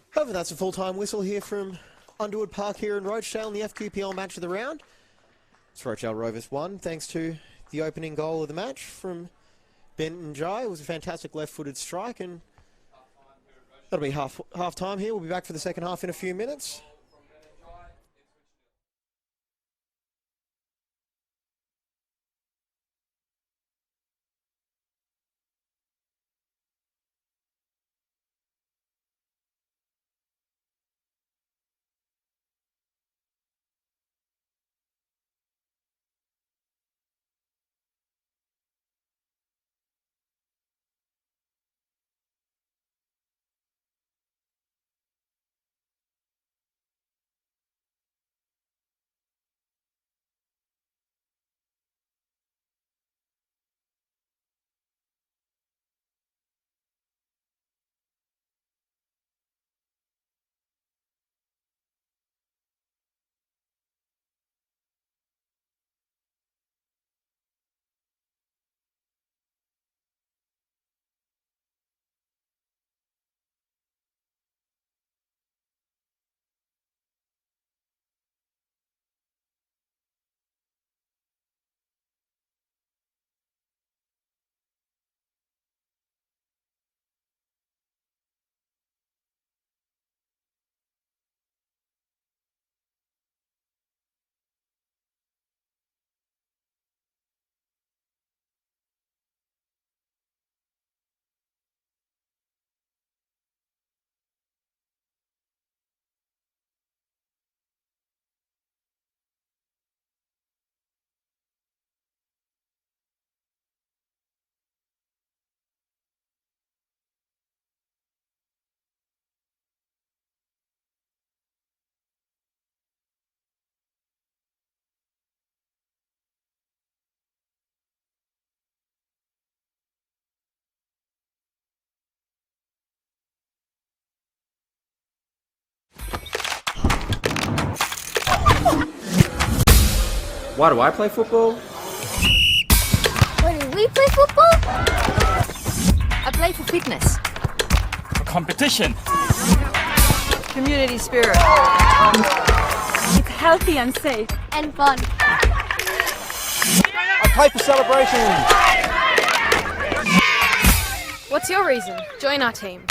However, that's a full-time whistle here from Underwood Park here in Rochedale in the FQPL match of the round. It's Rochedale Rovers 1, thanks to the opening goal of the match from Benton Jai. It was a fantastic left-footed strike, and that'll be half time here. We'll be back for the second half in a few minutes. Why do I play football? Why do we play football? I play for fitness. For competition. Community spirit. It's healthy and safe. And fun. I play for celebration. What's your reason? Join our team.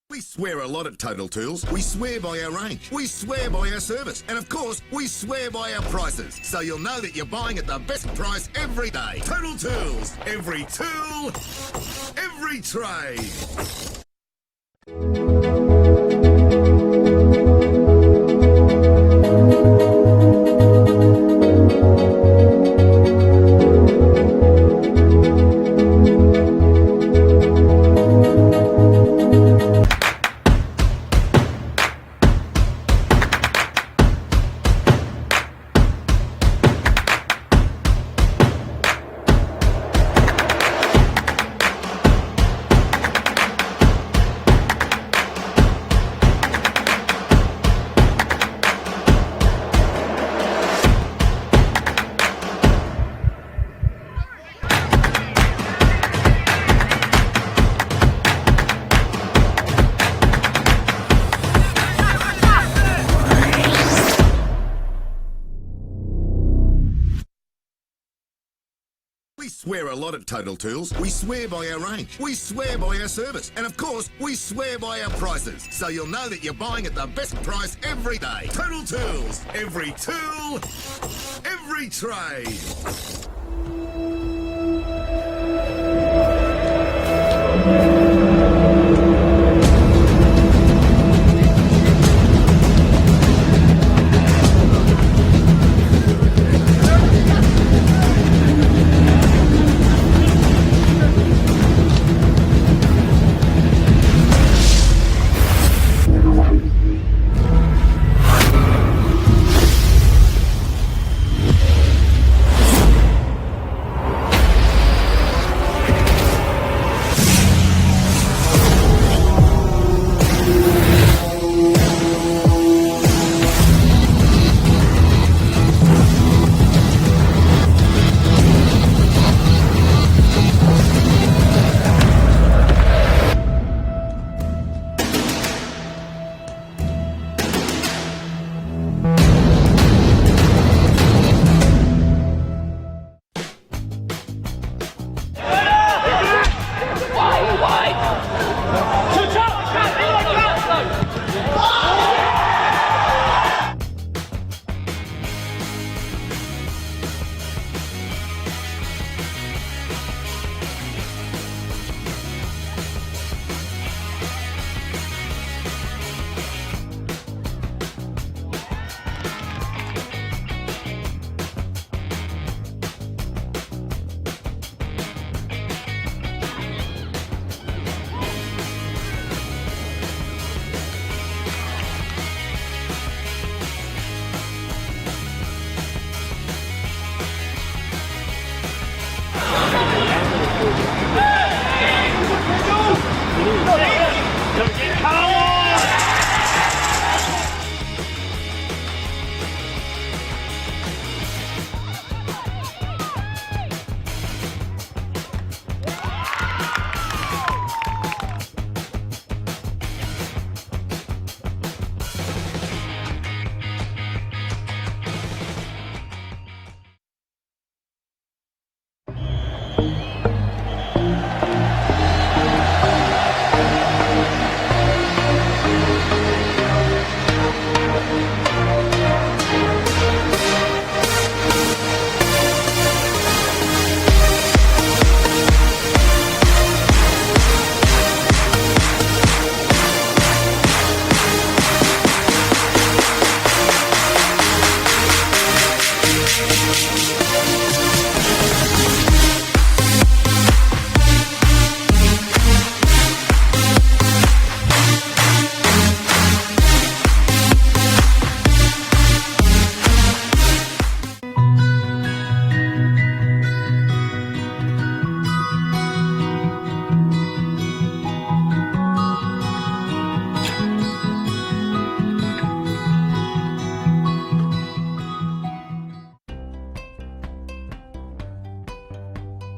We swear a lot at Total Tools. We swear by our range. We swear by our service. And of course, we swear by our prices. So you'll know that you're buying at the best price every day. Total Tools. Every tool, every trade. We swear a lot at Total Tools. We swear by our range. We swear by our service. And of course, we swear by our prices. So you'll know that you're buying at the best price every day. Total Tools. Every tool, every trade.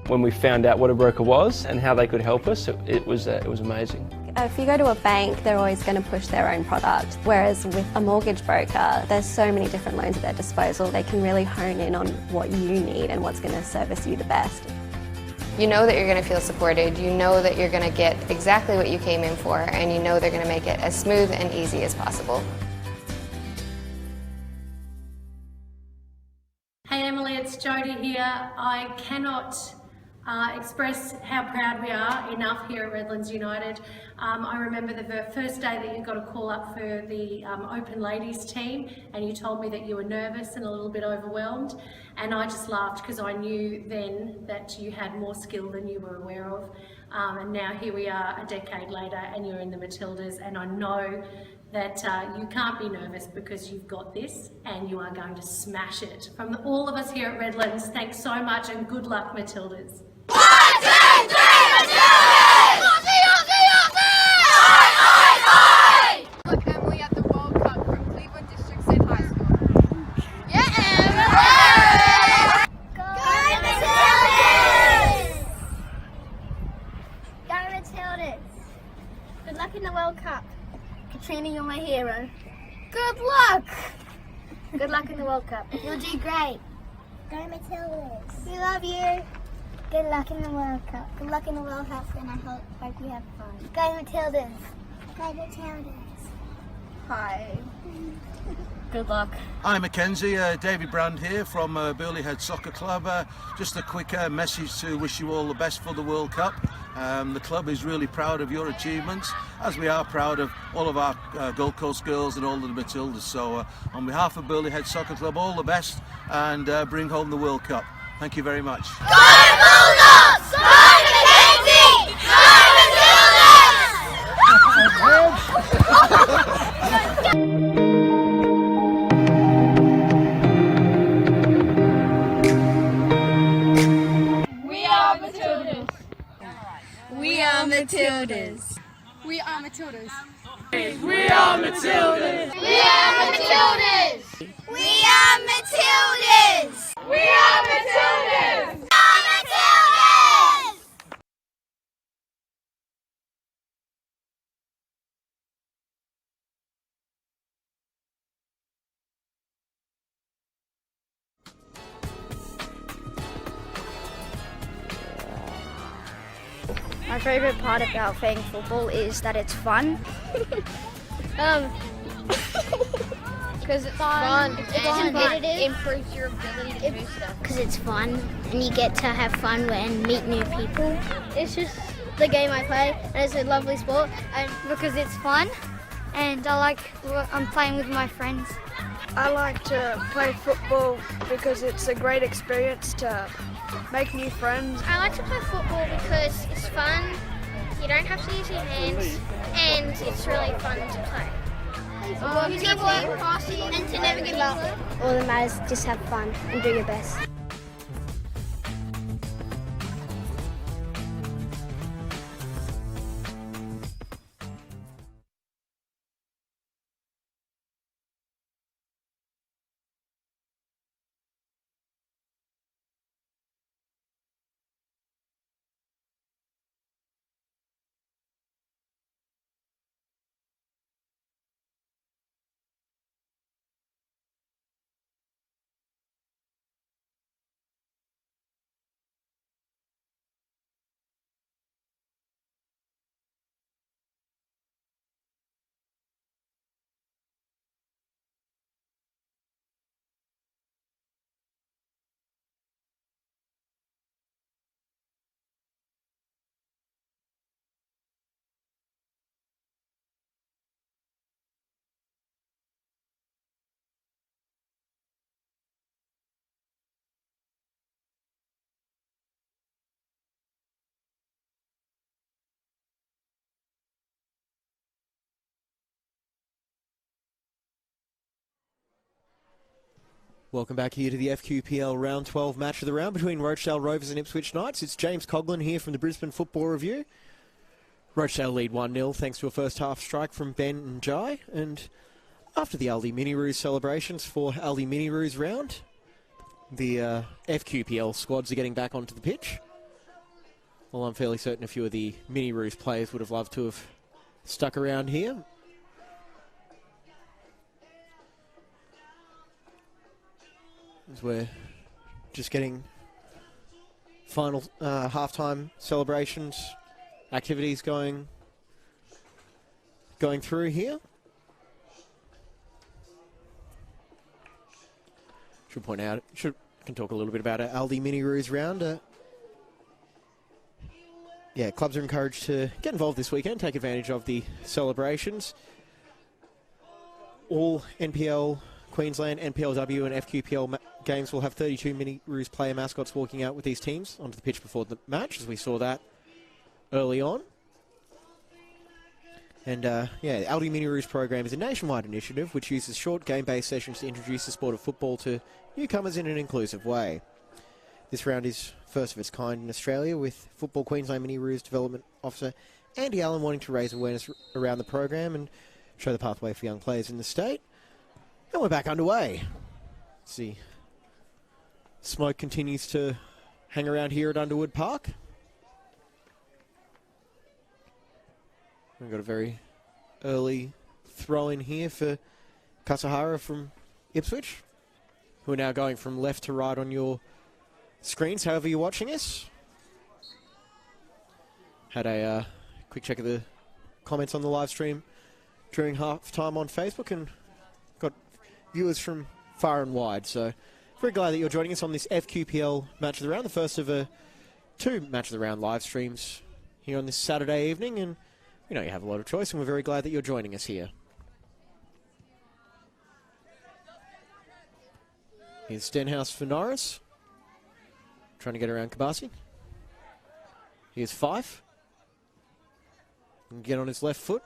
When we found out what a broker was and how they could help us, it was amazing. If you go to a bank, they're always going to push their own product, whereas with a mortgage broker, there's so many different loans at their disposal. They can really hone in on what you need and what's going to service you the best. You know that you're going to feel supported, you know that you're going to get exactly what you came in for, and you know they're going to make it as smooth and easy as possible. Hey Emily, it's Jodie here. I cannot express how proud we are enough here at Redlands United. I remember the first day that you got a call up for the Open Ladies team, and you told me that you were nervous and a little bit overwhelmed, and I just laughed because I knew then that you had more skill than you were aware of, and now here we are a decade later and you're in the Matildas, and I know that you can't be nervous because you've got this and you are going to smash it. From all of us here at Redlands, thanks so much and good luck, Matildas. 1, 2, 3, Matildas! Look, Emily at the World Cup from Cleveland District State High School. Yeah, Emily! Go Matildas! Go Matildas! Good luck in the World Cup. Katrina, you're my hero. Good luck! Good luck in the World Cup. You'll do great. Go Matildas. We love you. Good luck in the World Cup. Good luck in the World Cup, and I hope you have fun. Go Matildas. Go Matildas. Hi. Good luck. Hi Mackenzie, David Brand here from Burley Head Soccer Club. Just a quick message to wish you all the best for the World Cup. The club is really proud of your achievements, as we are proud of all of our Gold Coast girls and all of the Matildas. So on behalf of Burley Head Soccer Club, all the best, and bring home the World Cup. Thank you very much. Go Bulldogs! Go Mackenzie! Go We are Matildas. We are Matildas. We are Matildas. We are Matildas! We are Matildas! We are Matildas! We are Matildas! My favourite part about playing football is that it's fun. Because it's fun. fun. It's and competitive. it improves your ability to do stuff. Because it's fun and you get to have fun and meet new people. It's just the game I play and it's a lovely sport and because it's fun and I'm playing with my friends. I like to play football because it's a great experience to make new friends. I like to play football because it's fun, you don't have to use your hands and it's really fun to play. Teamwork, passing, and to never give up. All that matters, just have fun and do your best. Welcome back here to the FQPL Round 12 match of the round between Rochedale Rovers and Ipswich Knights. It's James Coughlin here from the Brisbane Football Review. Rochedale lead 1-0 thanks to a first half strike from Ben and Jai. And after the Aldi Mini Roos celebrations for Aldi Mini Roos round, the FQPL squads are getting back onto the pitch. Well, I'm fairly certain a few of the mini Roos players would have loved to have stuck around here. As we're just getting final halftime celebrations, activities going through here. Should point out, can talk a little bit about our Aldi Mini Roos round. Yeah, clubs are encouraged to get involved this weekend, take advantage of the celebrations. All NPL, Queensland, NPLW and FQPL games will have 32 Mini Roos player mascots walking out with these teams onto the pitch before the match, as we saw that early on. And yeah, the Aldi Mini Roos program is a nationwide initiative which uses short game-based sessions to introduce the sport of football to newcomers in an inclusive way. This round is first of its kind in Australia, with Football Queensland Mini Roos Development Officer Andy Allen wanting to raise awareness around the program and show the pathway for young players in the state. And we're back underway. Let's see. Smoke continues to hang around here at Underwood Park. We've got a very early throw in here for Kasahara from Ipswich, who are now going from left to right on your screens, however you're watching us. Had a quick check of the comments on the live stream during halftime on Facebook and got viewers from far and wide. So very glad that you're joining us on this FQPL Match of the Round, the first of two Match of the Round live streams here on this Saturday evening. And we know you have a lot of choice, and we're very glad that you're joining us here. Here's Stenhouse for Norris, trying to get around Kabasi. Here's Fife. Can get on his left foot.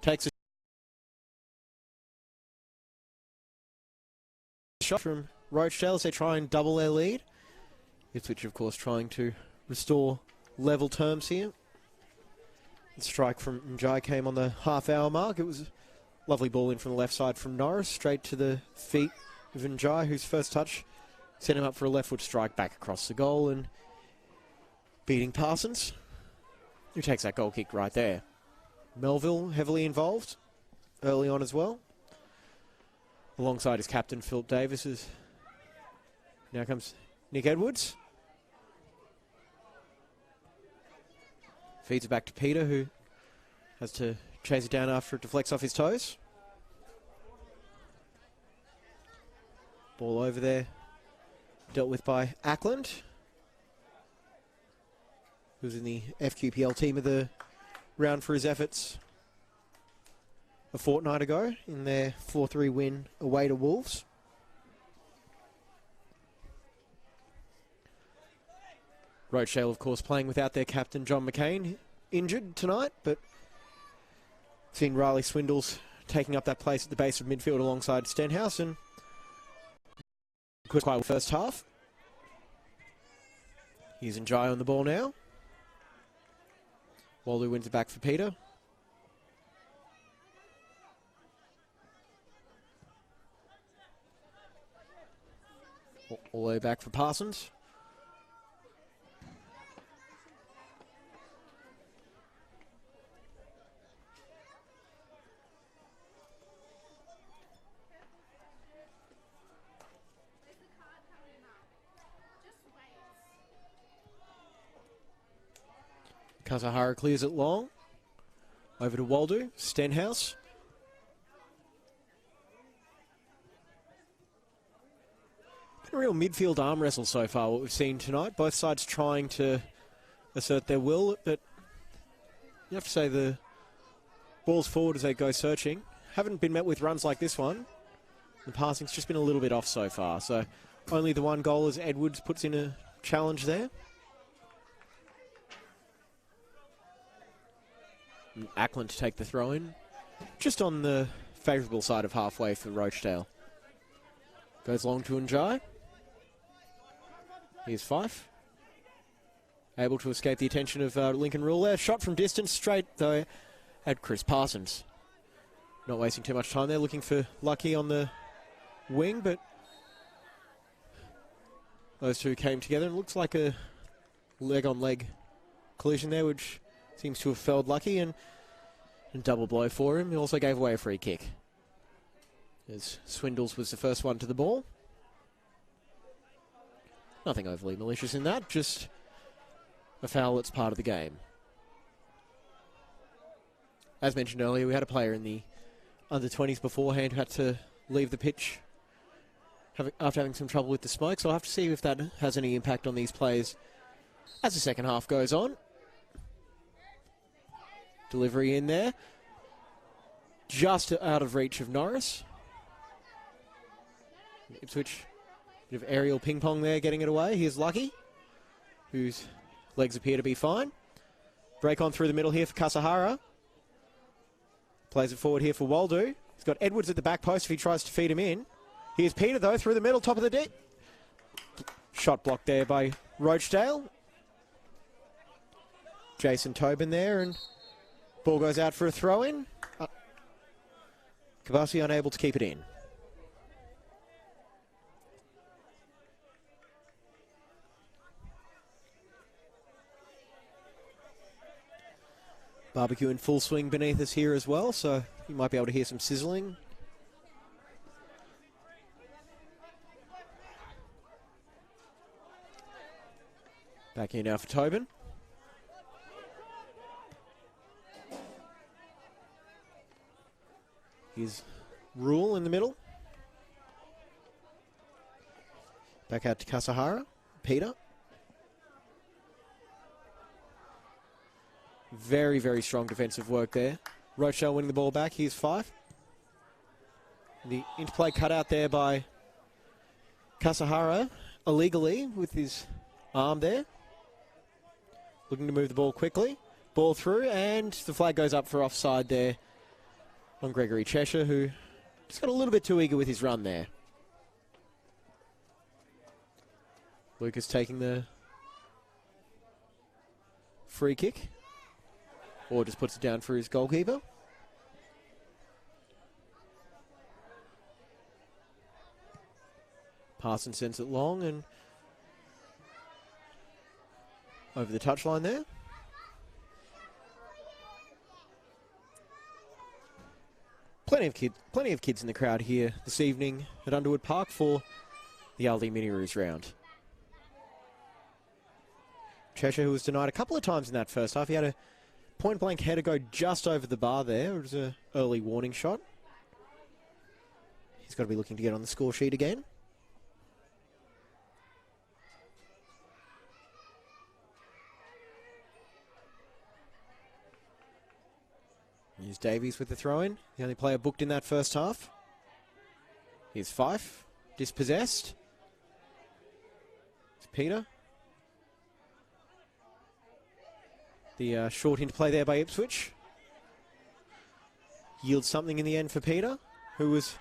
Takes a shot from Rochedale as they try and double their lead. Ipswich, of course, trying to restore level terms here. The strike from Njai came on the half-hour mark. It was a lovely ball in from the left side from Norris, straight to the feet of Njai, whose first touch sent him up for a left-foot strike back across the goal and beating Parsons, who takes that goal kick right there. Melville heavily involved early on as well, alongside his captain, Philip Davis. Now comes Nick Edwards. Feeds it back to Peter, who has to chase it down after it deflects off his toes. Ball over there, dealt with by Ackland, who's in the FQPL team of the round for his efforts a fortnight ago in their 4-3 win away to Wolves. Rochedale, of course, playing without their captain, John McCain, injured tonight, but seen Riley Swindles taking up that place at the base of midfield alongside Stenhouse, and quite well first half. Here's Njai on the ball now. Walu wins it back for Peter. All the way back for Parsons. Kasahara clears it long. Over to Waldo. Stenhouse. Been a real midfield arm wrestle so far, what we've seen tonight. Both sides trying to assert their will, but you have to say the ball's forward as they go searching. Haven't been met with runs like this one. The passing's just been a little bit off so far, so only the one goal as Edwards puts in a challenge there. Ackland to take the throw in, just on the favourable side of halfway for Rochedale. Goes long to Njai. Here's Fife. Able to escape the attention of Lincoln Rule there. Shot from distance, straight though at Chris Parsons. Not wasting too much time there, looking for Lucky on the wing, but those two came together and looks like a leg-on-leg collision there, which seems to have felt lucky, and double blow for him. He also gave away a free kick, as Swindles was the first one to the ball. Nothing overly malicious in that, just a foul that's part of the game. As mentioned earlier, we had a player in the under-20s beforehand who had to leave the pitch after having some trouble with the smoke, so I'll have to see if that has any impact on these players as the second half goes on. Delivery in there, just out of reach of Norris. Ipswich, bit of aerial ping-pong there, getting it away. Here's Lucky, whose legs appear to be fine. Break on through the middle here for Kasahara. Plays it forward here for Waldo. He's got Edwards at the back post if he tries to feed him in. Here's Peter, though, through the middle, top of the deck. Shot blocked there by Rochedale. Jason Tobin there, and ball goes out for a throw-in. Kabasi unable to keep it in. Barbecue in full swing beneath us here as well, so you might be able to hear some sizzling. Back here now for Tobin. Here's Rule in the middle. Back out to Kasahara. Peter. Very, very strong defensive work there. Rochedale winning the ball back. Here's Fife. The interplay cut out there by Kasahara illegally with his arm there. Looking to move the ball quickly. Ball through, and the flag goes up for offside there on Gregory Cheshire, who just got a little bit too eager with his run there. Lucas taking the free kick. Or just puts it down for his goalkeeper. Parson sends it long and over the touchline there. Plenty of kids in the crowd here this evening at Underwood Park for the Aldi Mini Roos round. Cheshire, who was denied a couple of times in that first half, he had a point-blank header go just over the bar there. It was an early warning shot. He's got to be looking to get on the score sheet again. Here's Davies with the throw-in. The only player booked in that first half. Here's Fife, dispossessed. It's Peter. The short interplay there by Ipswich. Yields something in the end for Peter, who was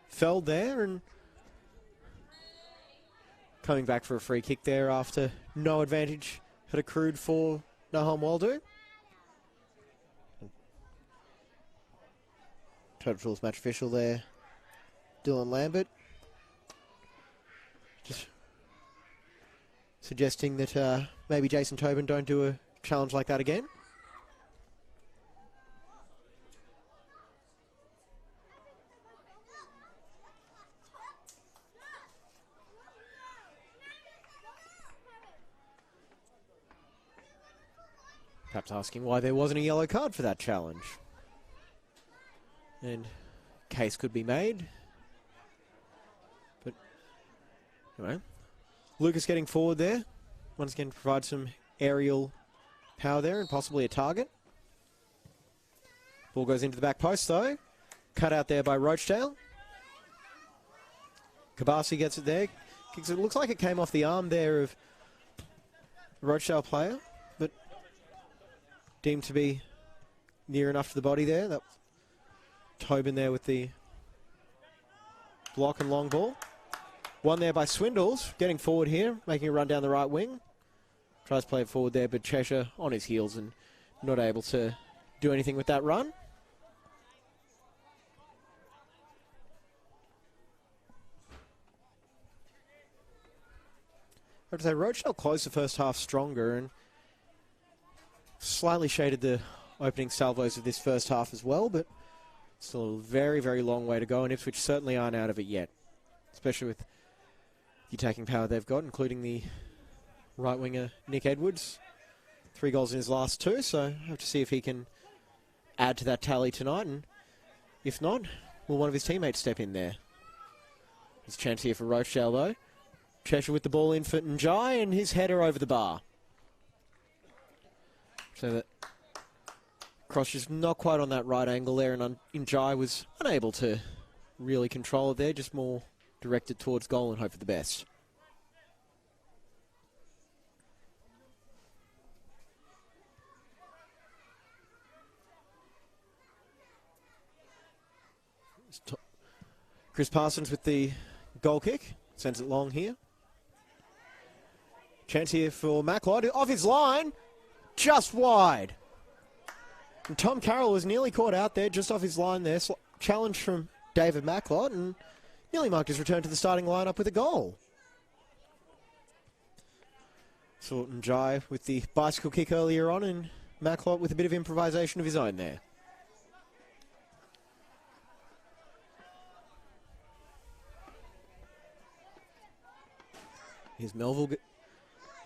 felled there and coming back for a free kick there after no advantage had accrued for Nahum Waldo. Total Tools match official there, Dylan Lambert. Just suggesting that maybe Jason Tobin don't do a challenge like that again. Perhaps asking why there wasn't a yellow card for that challenge. And case could be made. But anyway, Lucas getting forward there. Once again, provide some aerial power there and possibly a target. Ball goes into the back post though. Cut out there by Rochedale. Kabasi gets it there. Kicks it. Looks like it came off the arm there of the Rochedale player, but deemed to be near enough to the body there. That Tobin there with the block and long ball. One there by Swindles, getting forward here, making a run down the right wing. Tries to play it forward there, but Cheshire on his heels and not able to do anything with that run. I have to say, Rochedale closed the first half stronger, and slightly shaded the opening salvos of this first half as well, but still a very, very long way to go, and Ipswich certainly aren't out of it yet, especially with the attacking power they've got, including the right winger Nick Edwards. 3 goals in his last 2, so I have to see if he can add to that tally tonight, and if not, will one of his teammates step in there? There's a chance here for Rochedale though. Cheshire with the ball in for Njai, and his header over the bar. So that cross is not quite on that right angle there, and Njai was unable to really control it there, just more directed towards goal and hope for the best. Chris Parsons with the goal kick, sends it long here. Chance here for Macklot, off his line, just wide. And Tom Carroll was nearly caught out there, just off his line there. Challenge from David Macklot, and nearly marked his return to the starting lineup with a goal. Sorton Jai with the bicycle kick earlier on, and Macklot with a bit of improvisation of his own there. Here's Melville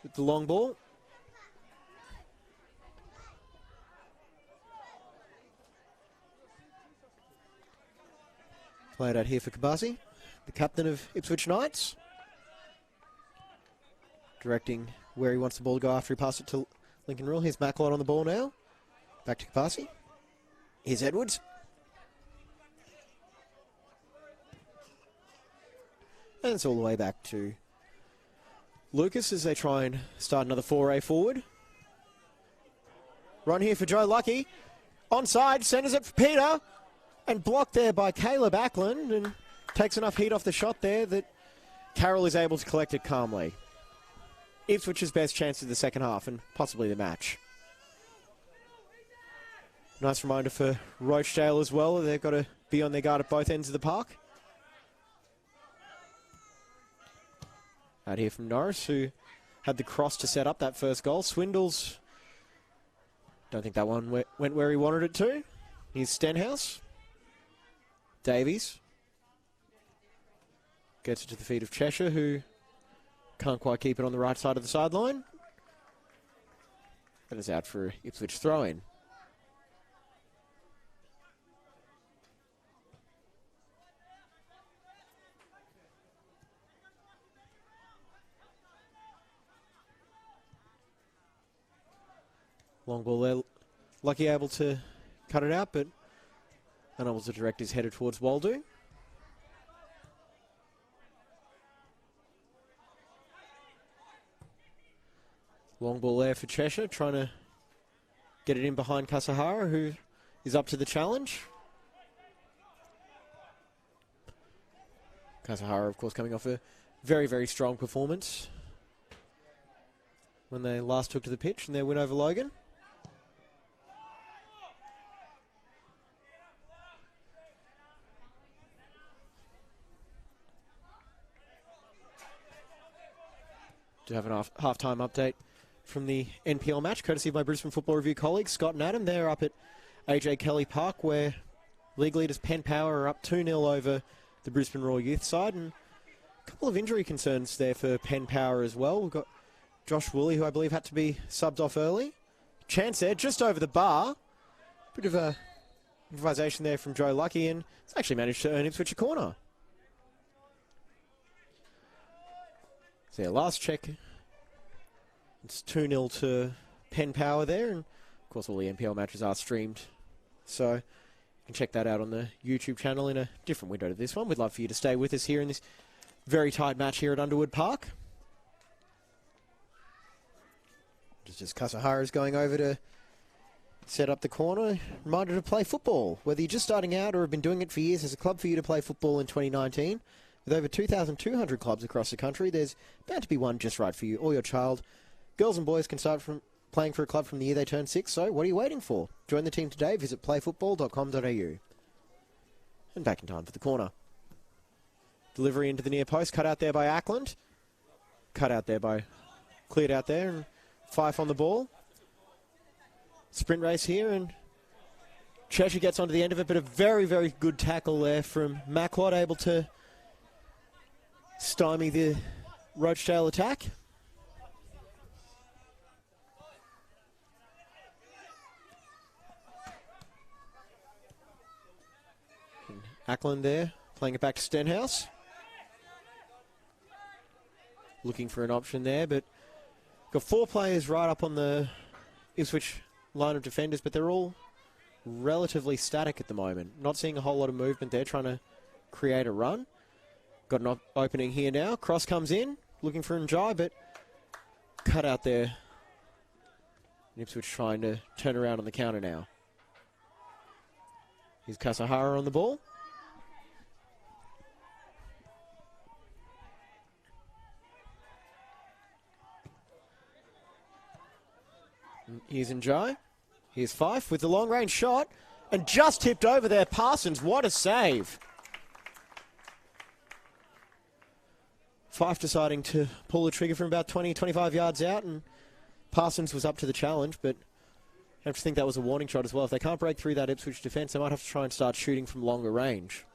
with the long ball. Played out here for Kabasi, the captain of Ipswich Knights. Directing where he wants the ball to go after he passed it to Lincoln Rule. Here's Macklot on the ball now. Back to Kabasi. Here's Edwards. And it's all the way back to Lucas as they try and start another foray forward. Run here for Joe Lucky. Onside, centres it for Peter. And blocked there by Caleb Ackland, and takes enough heat off the shot there that Carroll is able to collect it calmly. Ipswich's best chance of the second half and possibly the match. Nice reminder for Rochedale as well. They've got to be on their guard at both ends of the park. Out here from Norris, who had the cross to set up that first goal. Swindles, don't think that one went where he wanted it to. Here's Stenhouse. Davies gets it to the feet of Cheshire, who can't quite keep it on the right side of the sideline. And is out for Ipswich throw-in. Long ball there. Lucky able to cut it out, but unable to direct his header towards Waldo. Long ball there for Cheshire, trying to get it in behind Kasahara, who is up to the challenge. Kasahara, of course, coming off a very, very strong performance when they last took to the pitch in their win over Logan. To have an half-time update from the NPL match, courtesy of my Brisbane Football Review colleagues, Scott and Adam. They're up at AJ Kelly Park, where league leaders Penn Power are up 2-0 over the Brisbane Royal Youth side, and a couple of injury concerns there for Penn Power as well. We've got Josh Woolley, who I believe had to be subbed off early. Chance there, just over the bar. Bit of a improvisation there from Joe Lucky, and it's actually managed to earn Ipswich a corner. So yeah, last check, it's 2-0 to Penn Power there, and of course all the NPL matches are streamed, so you can check that out on the YouTube channel in a different window to this one. We'd love for you to stay with us here in this very tight match here at Underwood Park. Just Kasahara's going over to set up the corner. Reminder to play football, whether you're just starting out or have been doing it for years. There's a club for you to play football in 2019. With over 2,200 clubs across the country, there's bound to be one just right for you or your child. Girls and boys can start from playing for a club from the year they turn 6, so what are you waiting for? Join the team today, visit playfootball.com.au. And back in time for the corner. Delivery into the near post, cut out there by Ackland. Cleared out there, and Fife on the ball. sprint race here, and Cheshire gets onto the end of it, but a very, very good tackle there from Macquarie, able to stymie the Rochedale attack. And Ackland there, playing it back to Stenhouse. Looking for an option there, but got 4 players right up on the Ipswich line of defenders, but they're all relatively static at the moment. Not seeing a whole lot of movement there, trying to create a run. Got an opening here now. Cross comes in, looking for Njai, but cut out there. Ipswich trying to turn around on the counter now. Here's Kasahara on the ball. Here's Njai. Here's Fife with the long-range shot. And just tipped over there, Parsons. What a save. Fife deciding to pull the trigger from about 20, 25 yards out. And Parsons was up to the challenge, but I have to think that was a warning shot as well. If they can't break through that Ipswich defence, they might have to try and start shooting from longer range.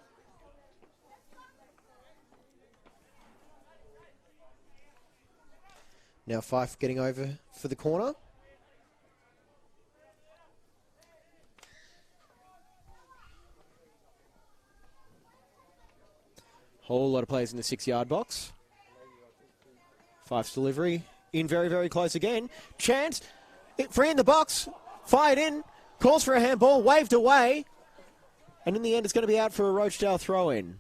Now Fife getting over for the corner. Whole lot of players in the 6-yard box. Fife's delivery in very, very close again. Chance, free in the box, fired in, calls for a handball, waved away. And in the end, it's going to be out for a Rochedale throw-in.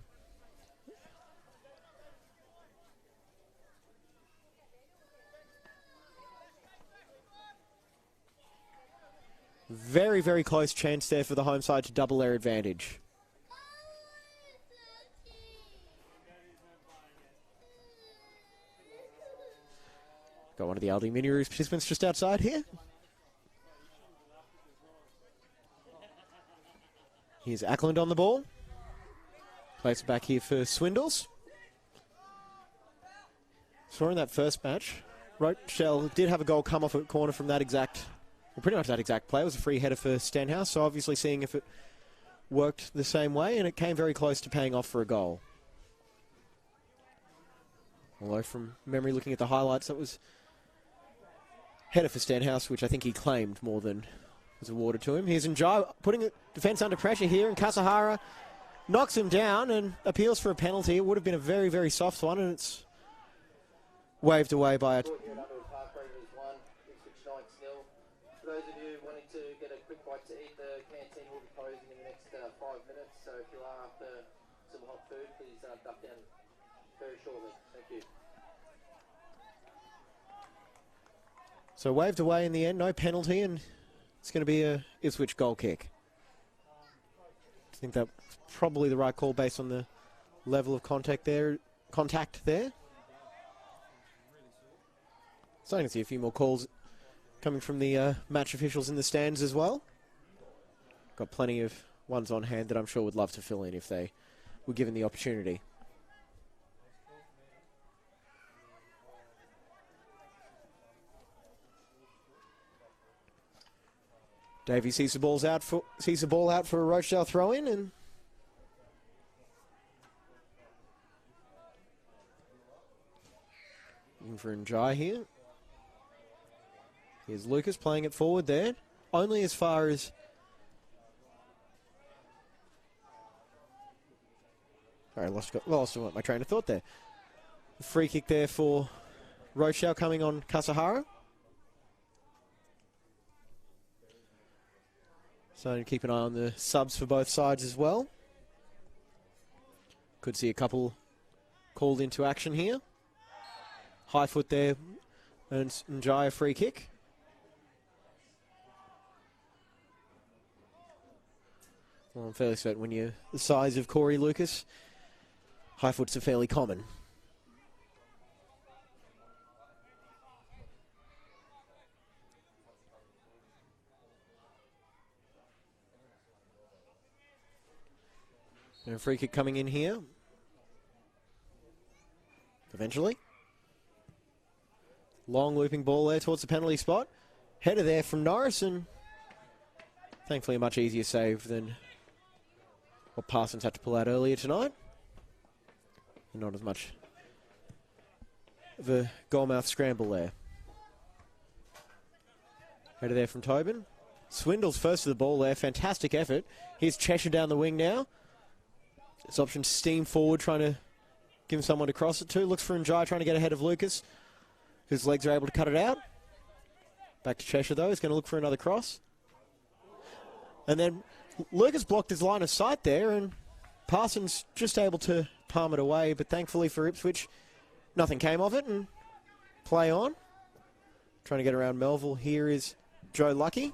Very, very close chance there for the home side to double their advantage. Got one of the Aldi Mini Roos participants just outside here. Here's Ackland on the ball. Plays it back here for Swindles. Saw in that first match, Rochedale did have a goal come off a corner from that exact, well, pretty much that exact play. It was a free header for Stenhouse, so obviously seeing if it worked the same way, and it came very close to paying off for a goal. Although from memory, looking at the highlights, that was header for Stenhouse, which I think he claimed more than was awarded to him. Here's Njai putting the defence under pressure here, and Kasahara knocks him down and appeals for a penalty. It would have been a very, very soft one, and it's waved away by it. For those of you wanting to get a quick bite to eat, the canteen will be closing in the next 5 minutes, so if you are after some hot food, please duck down very shortly. Thank you. So waved away in the end, no penalty, and it's going to be a Ipswich goal kick. I think that's probably the right call based on the level of contact there. Starting to see a few more calls coming from the match officials in the stands as well. Got plenty of ones on hand that I'm sure would love to fill in if they were given the opportunity. Davey sees the ball out for a Rochedale throw-in, and looking for Njai here. Here's Lucas playing it forward there, only as far as sorry, lost my train of thought there. The free kick there for Rochedale coming on Kasahara. So keep an eye on the subs for both sides as well. Could see a couple called into action here. High foot there, and Njai a free kick. Well, I'm fairly certain when you're the size of Corey Lucas, high foots are fairly common. And a free kick coming in here. Eventually. Long looping ball there towards the penalty spot. Header there from Norris, and Thankfully, a much easier save than what Parsons had to pull out earlier tonight. And not as much of a goalmouth scramble there. Header there from Tobin. Swindles first to the ball there. Fantastic effort. Here's Cheshire down the wing now. It's option steam forward, trying to give him someone to cross it to. Looks for Njai, trying to get ahead of Lucas, whose legs are able to cut it out. Back to Cheshire, though. He's going to look for another cross. And then Lucas blocked his line of sight there, and Parsons just able to palm it away. But thankfully for Ipswich, nothing came of it, and play on. Trying to get around Melville. Here is Joe Lucky.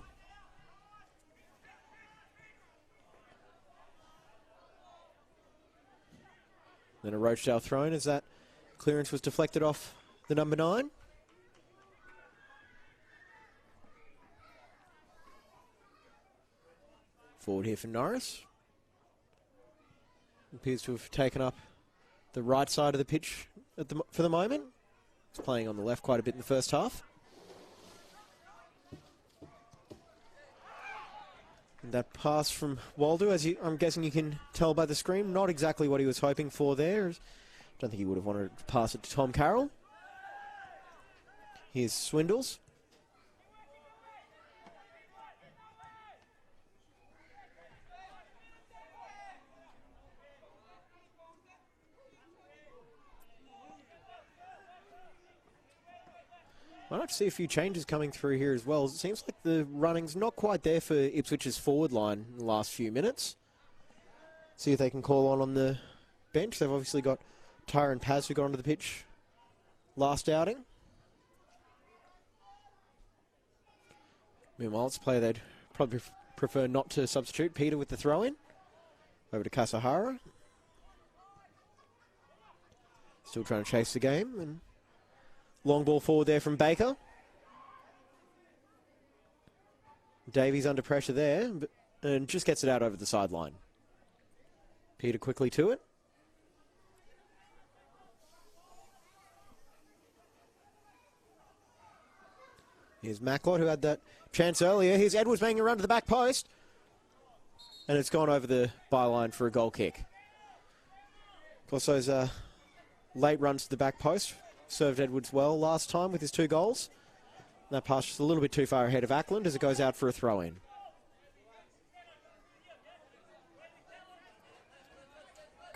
Then a Rochedale thrown as that clearance was deflected off the number 9. Forward here for Norris. Appears to have taken up the right side of the pitch for the moment. He's playing on the left quite a bit in the first half. And that pass from Waldo, as I'm guessing you can tell by the screen, not exactly what he was hoping for there. Don't think he would have wanted to pass it to Tom Carroll. Here's Swindles. I'd like to see a few changes coming through here as well. It seems like the running's not quite there for Ipswich's forward line in the last few minutes. See if they can call on the bench. They've obviously got Tyra and Paz who got onto the pitch last outing. Meanwhile, it's a player they'd probably prefer not to substitute. Peter with the throw-in. Over to Kasahara. Still trying to chase the game. And long ball forward there from Baker. Davies under pressure there and just gets it out over the sideline. Peter quickly to it. Here's Macklot, who had that chance earlier. Here's Edwards making a run to the back post. And it's gone over the byline for a goal kick. Of course, those late runs to the back post served Edwards well last time with his 2 goals. That pass just a little bit too far ahead of Ackland as it goes out for a throw-in.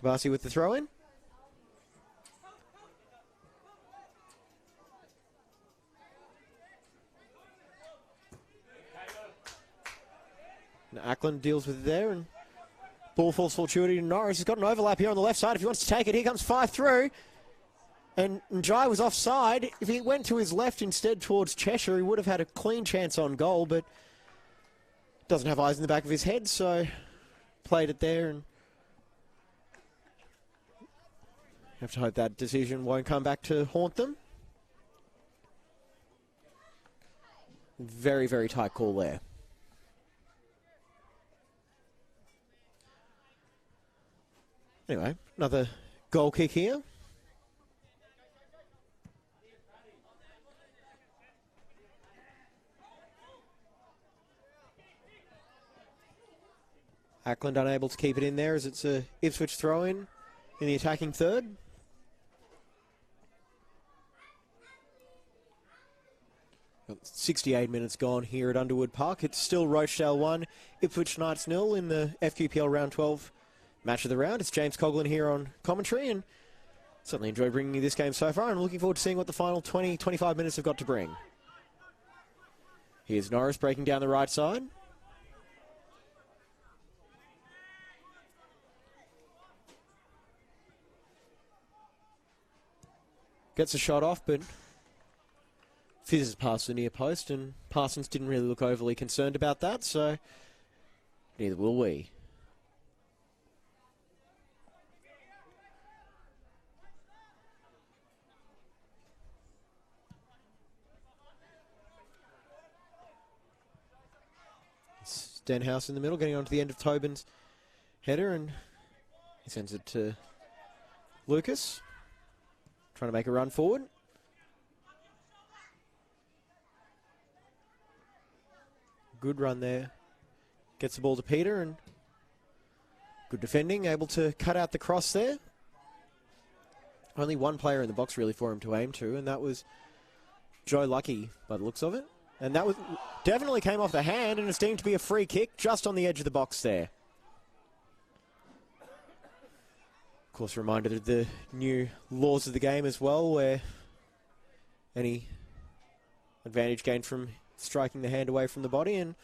Kabasi with the throw-in. And Ackland deals with it there, and ball falls fortuity to Norris. He's got an overlap here on the left side if he wants to take it. Here comes 5 through. And Njai was offside. If he went to his left instead towards Cheshire, he would have had a clean chance on goal, but doesn't have eyes in the back of his head, so played it there. And have to hope that decision won't come back to haunt them. Very, very tight call there. Anyway, another goal kick here. Ackland unable to keep it in there as it's a Ipswich throw-in in the attacking third. Got 68 minutes gone here at Underwood Park. It's still Rochedale 1, Ipswich Knights 0 in the FQPL Round 12 match of the round. It's James Coughlin here on commentary, and certainly enjoyed bringing you this game so far. I'm looking forward to seeing what the final 20-25 minutes have got to bring. Here's Norris breaking down the right side. Gets a shot off, but fizzes past the near post, and Parsons didn't really look overly concerned about that, so neither will we. Stenhouse in the middle, getting onto the end of Tobin's header, and he sends it to Lucas. Trying to make a run forward. Good run there Gets the ball to Peter, and good defending, able to cut out the cross there. Only one player in the box really for him to aim to, and that was Joe Lucky by the looks of it. And that was definitely came off the hand, and it's deemed to be a free kick just on the edge of the box there. Of course, a reminder of the new laws of the game as well, where any advantage gained from striking the hand away from the body, and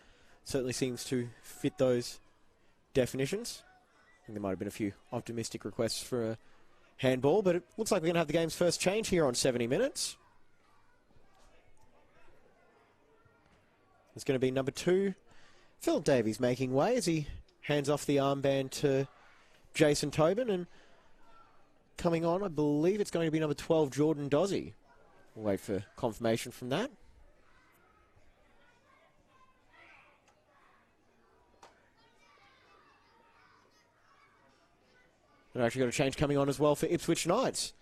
certainly seems to fit those definitions. I think there might have been a few optimistic requests for a handball, but it looks like we're going to have the game's first change here on 70 minutes. It's going to be number 2, Philip Davies, making way as he hands off the armband to Jason Tobin, and coming on, I believe it's going to be number 12, Jordan Dozzi. We'll wait for confirmation from that. We've actually got a change coming on as well for Ipswich Knights.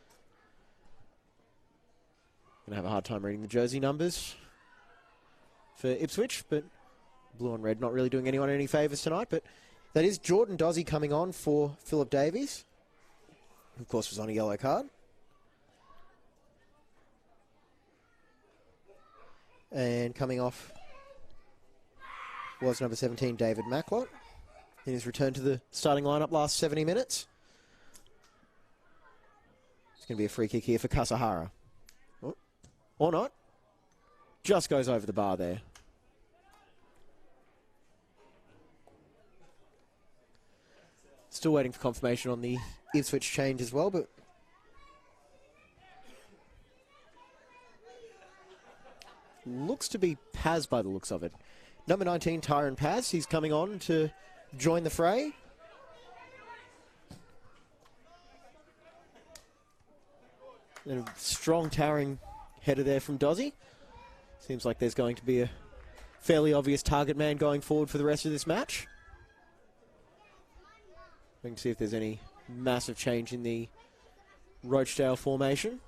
Going to have a hard time reading the jersey numbers for Ipswich, but blue and red not really doing anyone any favours tonight. But that is Jordan Dozzi coming on for Philip Davies, who of course was on a yellow card. And coming off was number 17, David Macklot, in his return to the starting lineup last 70 minutes. It's going to be a free kick here for Kasahara. Oh, or not. Just goes over the bar there. Still waiting for confirmation on the Ipswich change as well, but looks to be Paz by the looks of it. Number 19, Tyron Paz, he's coming on to join the fray. And a strong towering header there from Dozzi. Seems like there's going to be a fairly obvious target man going forward for the rest of this match. We can see if there's any massive change in the Rochedale formation.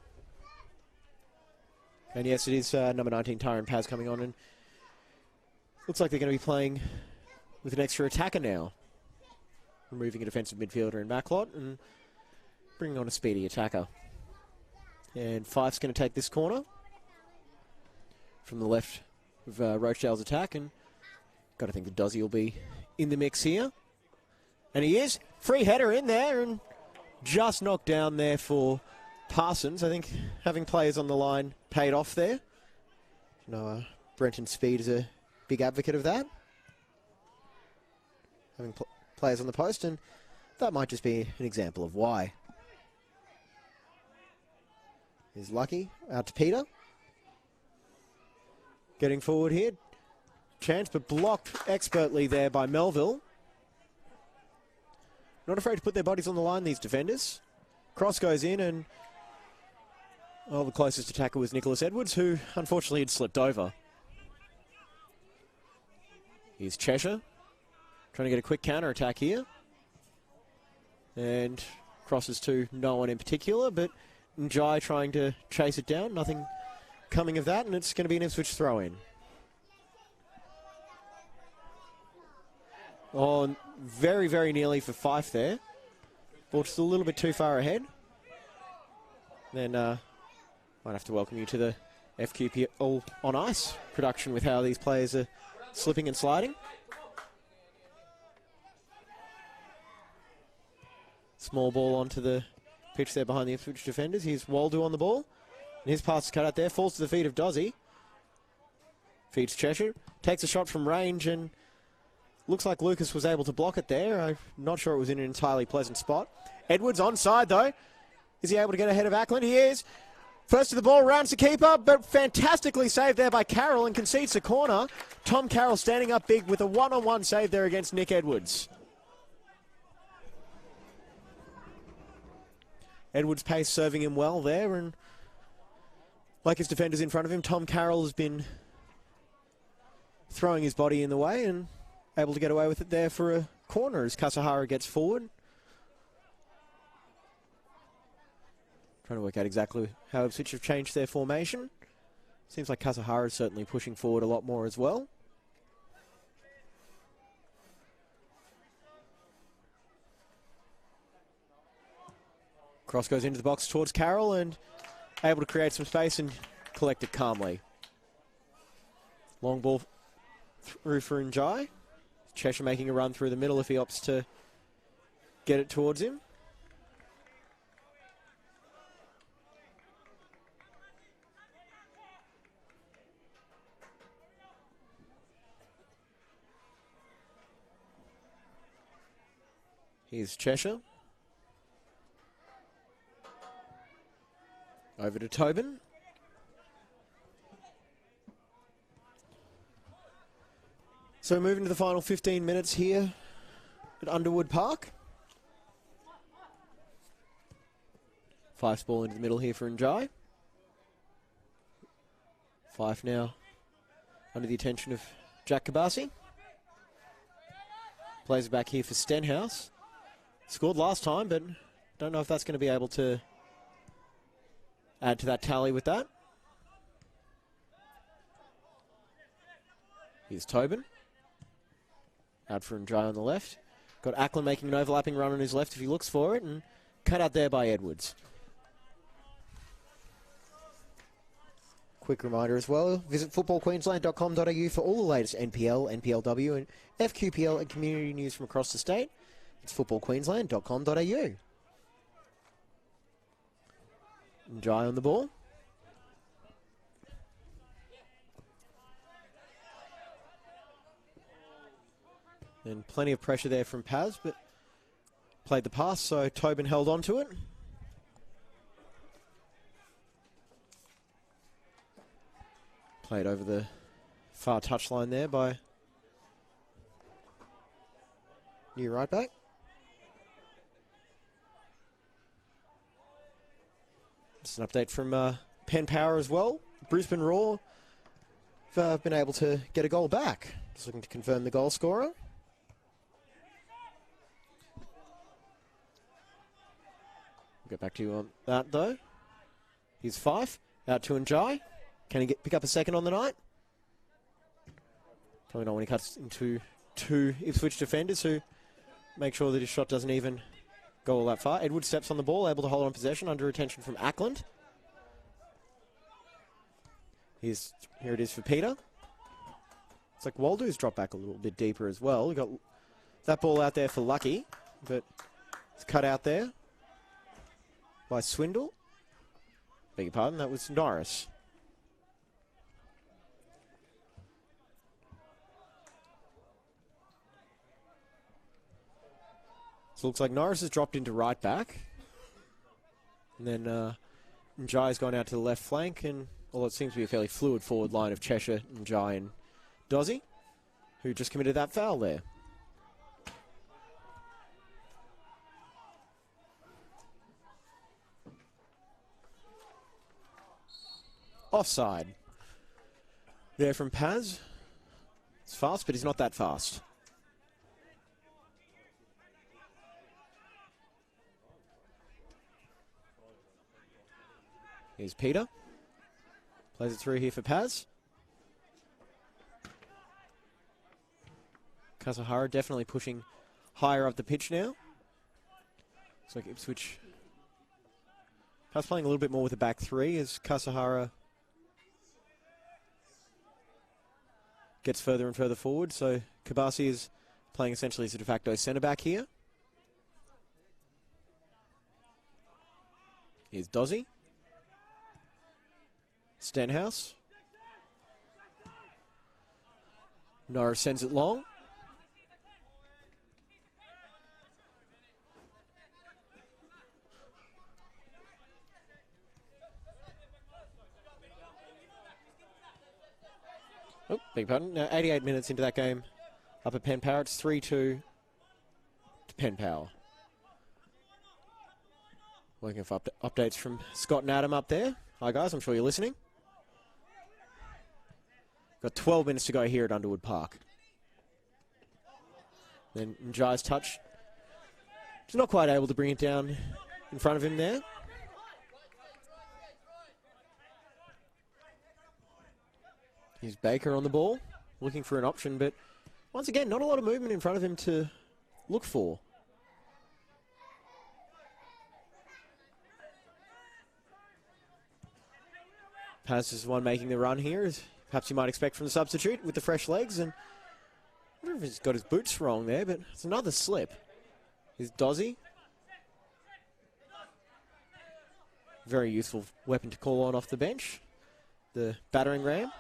And yes, it is number 19, Tyron Paz, coming on, and looks like they're going to be playing with an extra attacker now. Removing a defensive midfielder in Macklot and bringing on a speedy attacker. And Fife's going to take this corner from the left of Rochedale's attack, and got to think that Dozzi will be in the mix here. And he is. Free header in there, and just knocked down there for Parsons. I think having players on the line paid off there. Brenton Speed is a big advocate of that. Having players on the post, and that might just be an example of why. He's Lucky, out to Peter. Getting forward here. Chance, but blocked expertly there by Melville. Not afraid to put their bodies on the line, these defenders. Cross goes in, and the closest attacker was Nicholas Edwards, who unfortunately had slipped over. Here's Cheshire, trying to get a quick counter-attack here. And crosses to no one in particular, but Njai trying to chase it down. Nothing coming of that, and it's going to be an Ipswich throw-in. Oh, very, very nearly for Fife there. Ball just a little bit too far ahead. Then might have to welcome you to the FQPL on ice production with how these players are slipping and sliding. Small ball onto the pitch there behind the Ipswich defenders. Here's Waldo on the ball. And his pass is cut out there. Falls to the feet of Dozzi. Feeds Cheshire. Takes a shot from range, and looks like Lucas was able to block it there. I'm not sure it was in an entirely pleasant spot. Edwards onside though. Is he able to get ahead of Ackland? He is. First to the ball, rounds the keeper, but fantastically saved there by Carroll and concedes the corner. Tom Carroll standing up big with a one-on-one save there against Nick Edwards. Edwards' pace serving him well there, and like his defenders in front of him, Tom Carroll has been throwing his body in the way and able to get away with it there for a corner as Kasahara gets forward. Trying to work out exactly how Ipswich have changed their formation. Seems like Kasahara is certainly pushing forward a lot more as well. Cross goes into the box towards Carroll and able to create some space and collect it calmly. Long ball through for Njai. Cheshire making a run through the middle if he opts to get it towards him. Here's Cheshire. Over to Tobin. So moving to the final 15 minutes here at Underwood Park. Fife's ball into the middle here for Njai. Fife now under the attention of Jack Kabasi. Plays back here for Stenhouse. Scored last time, but don't know if that's going to be able to add to that tally with that. Here's Tobin. Out for Njai on the left. Got Ackland making an overlapping run on his left if he looks for it, and cut out there by Edwards. Quick reminder as well, visit footballqueensland.com.au for all the latest NPL, NPLW and FQPL and community news from across the state. It's footballqueensland.com.au. Njai on the ball. And plenty of pressure there from Paz, but played the pass, so Tobin held on to it. Played over the far touchline there by new right back. Just an update from Penn Power as well. Brisbane Roar have been able to get a goal back. Just looking to confirm the goal scorer. Get back to you on that though. Here's Fife out to Njai. Can he pick up a second on the night? Probably not when he cuts into two Ipswich defenders who make sure that his shot doesn't even go all that far. Edwards steps on the ball, able to hold on possession under attention from Ackland. Here it is for Peter. It's like Waldo's dropped back a little bit deeper as well. We got that ball out there for Lucky, but it's cut out there by Swindle. Beg your pardon, that was Norris. So it looks like Norris has dropped into right back. And then Njai's gone out to the left flank, and well, it seems to be a fairly fluid forward line of Cheshire, Njai and Dozzy, who just committed that foul there. Offside. There from Paz. It's fast, but he's not that fast. Here's Peter. Plays it through here for Paz. Kasahara definitely pushing higher up the pitch now. Looks like Ipswich Paz playing a little bit more with a back three as Kasahara gets further and further forward. So Kabasi is playing essentially as a de facto centre back here. Here's Dozzy. Stenhouse. Norris sends it long. Oh, beg pardon. Now 88 minutes into that game up at Penn Power. It's 3-2 to Penn Power. Looking for updates from Scott and Adam up there. Hi guys, I'm sure you're listening. Got 12 minutes to go here at Underwood Park. Then Njai's touch. He's not quite able to bring it down in front of him there. Here's Baker on the ball, looking for an option, but once again, not a lot of movement in front of him to look for. Paz is the one making the run here, as perhaps you might expect from the substitute with the fresh legs. And I wonder if he's got his boots wrong there, but it's another slip. Here's Dozzy. Very useful weapon to call on off the bench. The battering ram.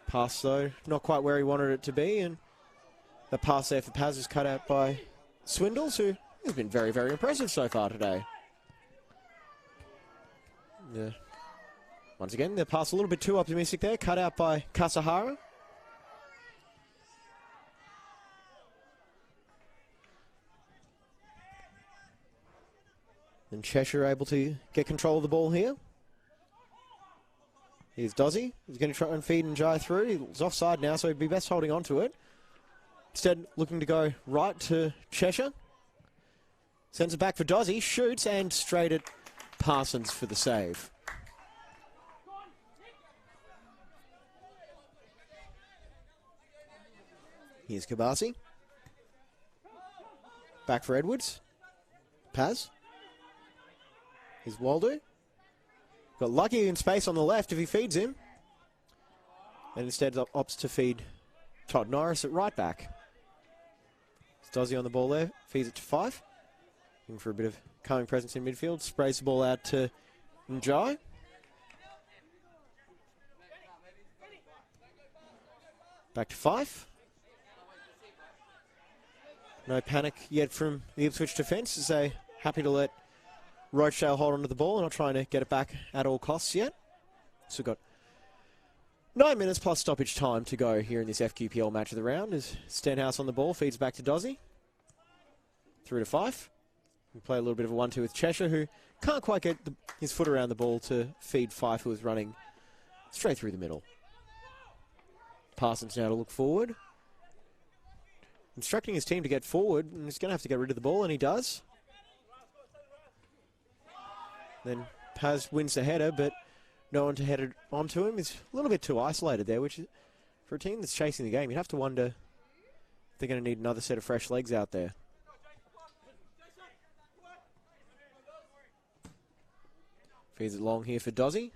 Pass, though, not quite where he wanted it to be. And the pass there for Paz is cut out by Swindles, who has been very, very impressive so far today. Yeah. Once again, the pass a little bit too optimistic there, cut out by Kasahara. And Cheshire able to get control of the ball here. Here's Dozzy. He's going to try and feed and jar through. He's offside now, so he'd be best holding on to it. Instead, looking to go right to Cheshire. Sends it back for Dozzy, shoots, and straight at Parsons for the save. Here's Kabasi. Back for Edwards. Paz. Here's Waldo. Got lucky in space on the left if he feeds him. And instead opts to feed Todd Norris at right back. Dozzy on the ball there. Feeds it to Fife. Looking for a bit of calming presence in midfield. Sprays the ball out to Njai. Back to Fife. No panic yet from the Ipswich defence as they happy to let Rochedale hold onto the ball and not trying to get it back at all costs yet. So we've got 9 minutes plus stoppage time to go here in this FQPL match of the round as Stenhouse on the ball feeds back to Dozzy. Through to Fife. We play a little bit of a 1-2 with Cheshire, who can't quite get his foot around the ball to feed Fife, who is running straight through the middle. Parsons now to look forward. Instructing his team to get forward, and he's going to have to get rid of the ball, and he does. Then Paz wins the header, but no one to head it onto him. He's a little bit too isolated there, which is, for a team that's chasing the game, you'd have to wonder if they're going to need another set of fresh legs out there. Feeds it long here for Dozzy.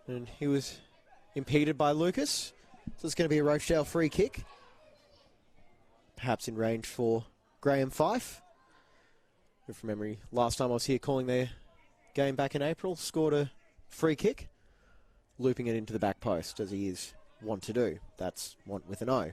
And he was impeded by Lucas. So it's going to be a Rochedale free kick. Perhaps in range for Graham Fife. If from memory, last time I was here calling their game back in April, scored a free kick, looping it into the back post, as he is wont to do. That's want with an O.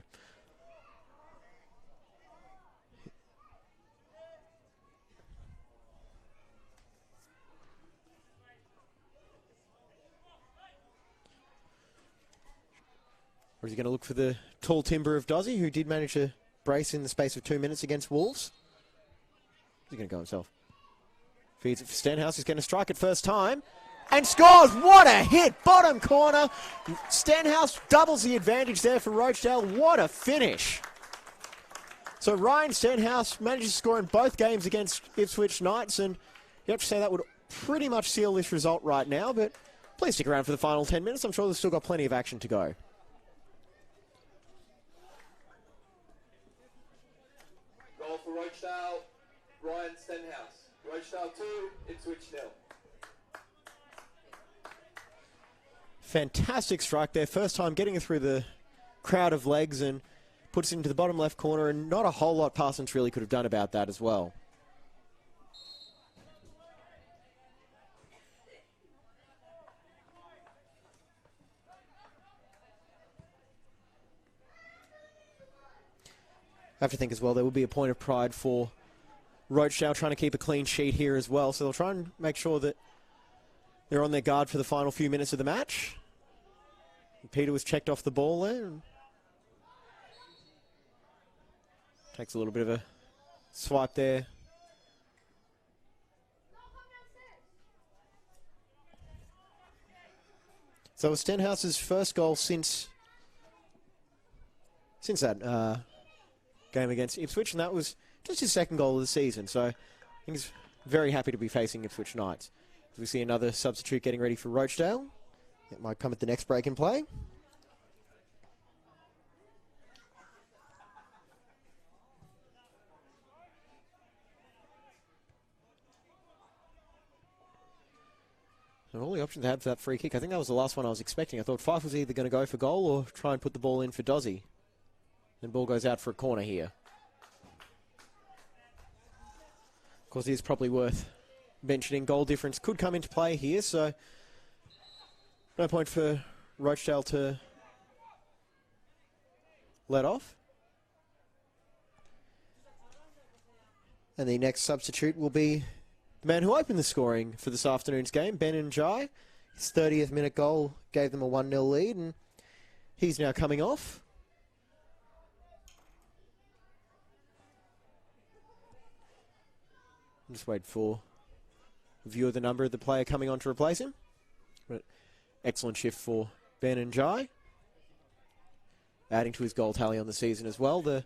Or is he going to look for the tall timber of Dozzy, who did manage to brace in the space of 2 minutes against Wolves? Is he going to go himself? Feeds it for Stenhouse. He's going to strike it first time. And scores! What a hit! Bottom corner. Stenhouse doubles the advantage there for Rochedale. What a finish. So Ryan Stenhouse manages to score in both games against Ipswich Knights. And you have to say that would pretty much seal this result right now. But please stick around for the final 10 minutes. I'm sure they've still got plenty of action to go. Goal for Rochedale, Ryan Stenhouse. Rochedale 2, Ipswich 0. Fantastic strike there. First time getting it through the crowd of legs and puts it into the bottom left corner, and not a whole lot Parsons really could have done about that as well. I have to think as well there will be a point of pride for Rochedale trying to keep a clean sheet here as well, so they'll try and make sure that they're on their guard for the final few minutes of the match. Peter was checked off the ball there. And takes a little bit of a swipe there. So it was Stenhouse's first goal since that game against Ipswich, and that was just his second goal of the season. So I think he's very happy to be facing Ipswich Knights. As we see another substitute getting ready for Rochedale. It might come at the next break in play. And all the options they had for that free kick, I think that was the last one I was expecting. I thought Fife was either going to go for goal or try and put the ball in for Dozzy. And ball goes out for a corner here. Of course, it is probably worth mentioning goal difference could come into play here, so no point for Rochedale to let off. And the next substitute will be the man who opened the scoring for this afternoon's game, Ben Njai. His 30th minute goal gave them a 1-0 lead, and he's now coming off. Just wait for a view of the number of the player coming on to replace him. But excellent shift for Ben Njai. Adding to his goal tally on the season as well, the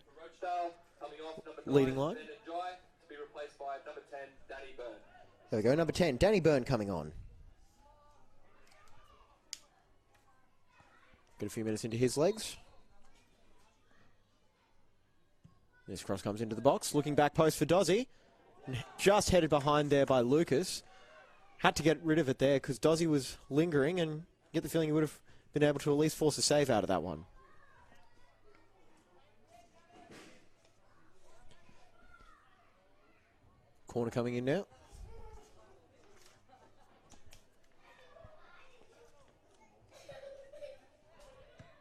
leading line. There we go, number 10, Danny Byrne coming on. Get a few minutes into his legs. This cross comes into the box, looking back post for Dozzy. Just headed behind there by Lucas. Had to get rid of it there because Dozzy was lingering, and get the feeling he would have been able to at least force a save out of that one. Corner coming in now.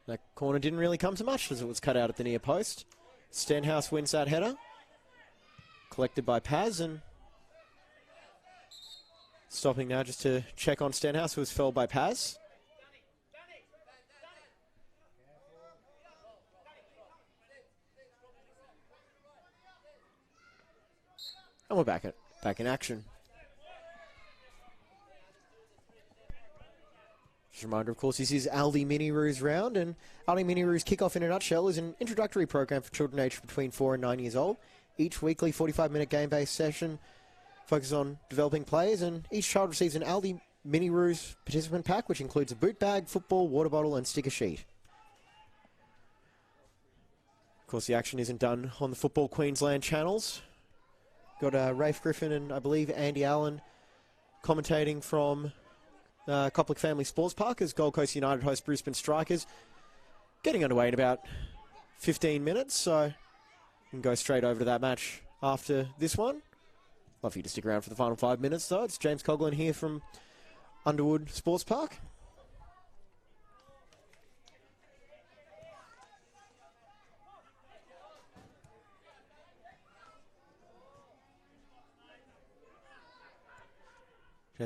That corner didn't really come to much as it was cut out at the near post. Stenhouse wins that header. Collected by Paz, and stopping now just to check on Stenhouse, who was felled by Paz. And we're back in action. Just a reminder, of course, this is Aldi Mini Roos round, and Aldi Mini Roos Kickoff in a nutshell is an introductory program for children aged between 4 and 9 years old. Each weekly 45-minute game-based session focuses on developing players, and each child receives an Aldi Mini Roos participant pack, which includes a boot bag, football, water bottle, and sticker sheet. Of course, the action isn't done on the Football Queensland channels. Got Rafe Griffin and, I believe, Andy Allen commentating from Coppock Family Sports Park as Gold Coast United host Brisbane Strikers. Getting underway in about 15 minutes, so we can go straight over to that match after this one. Love for you to stick around for the final 5 minutes, though. It's James Coughlin here from Underwood Sports Park.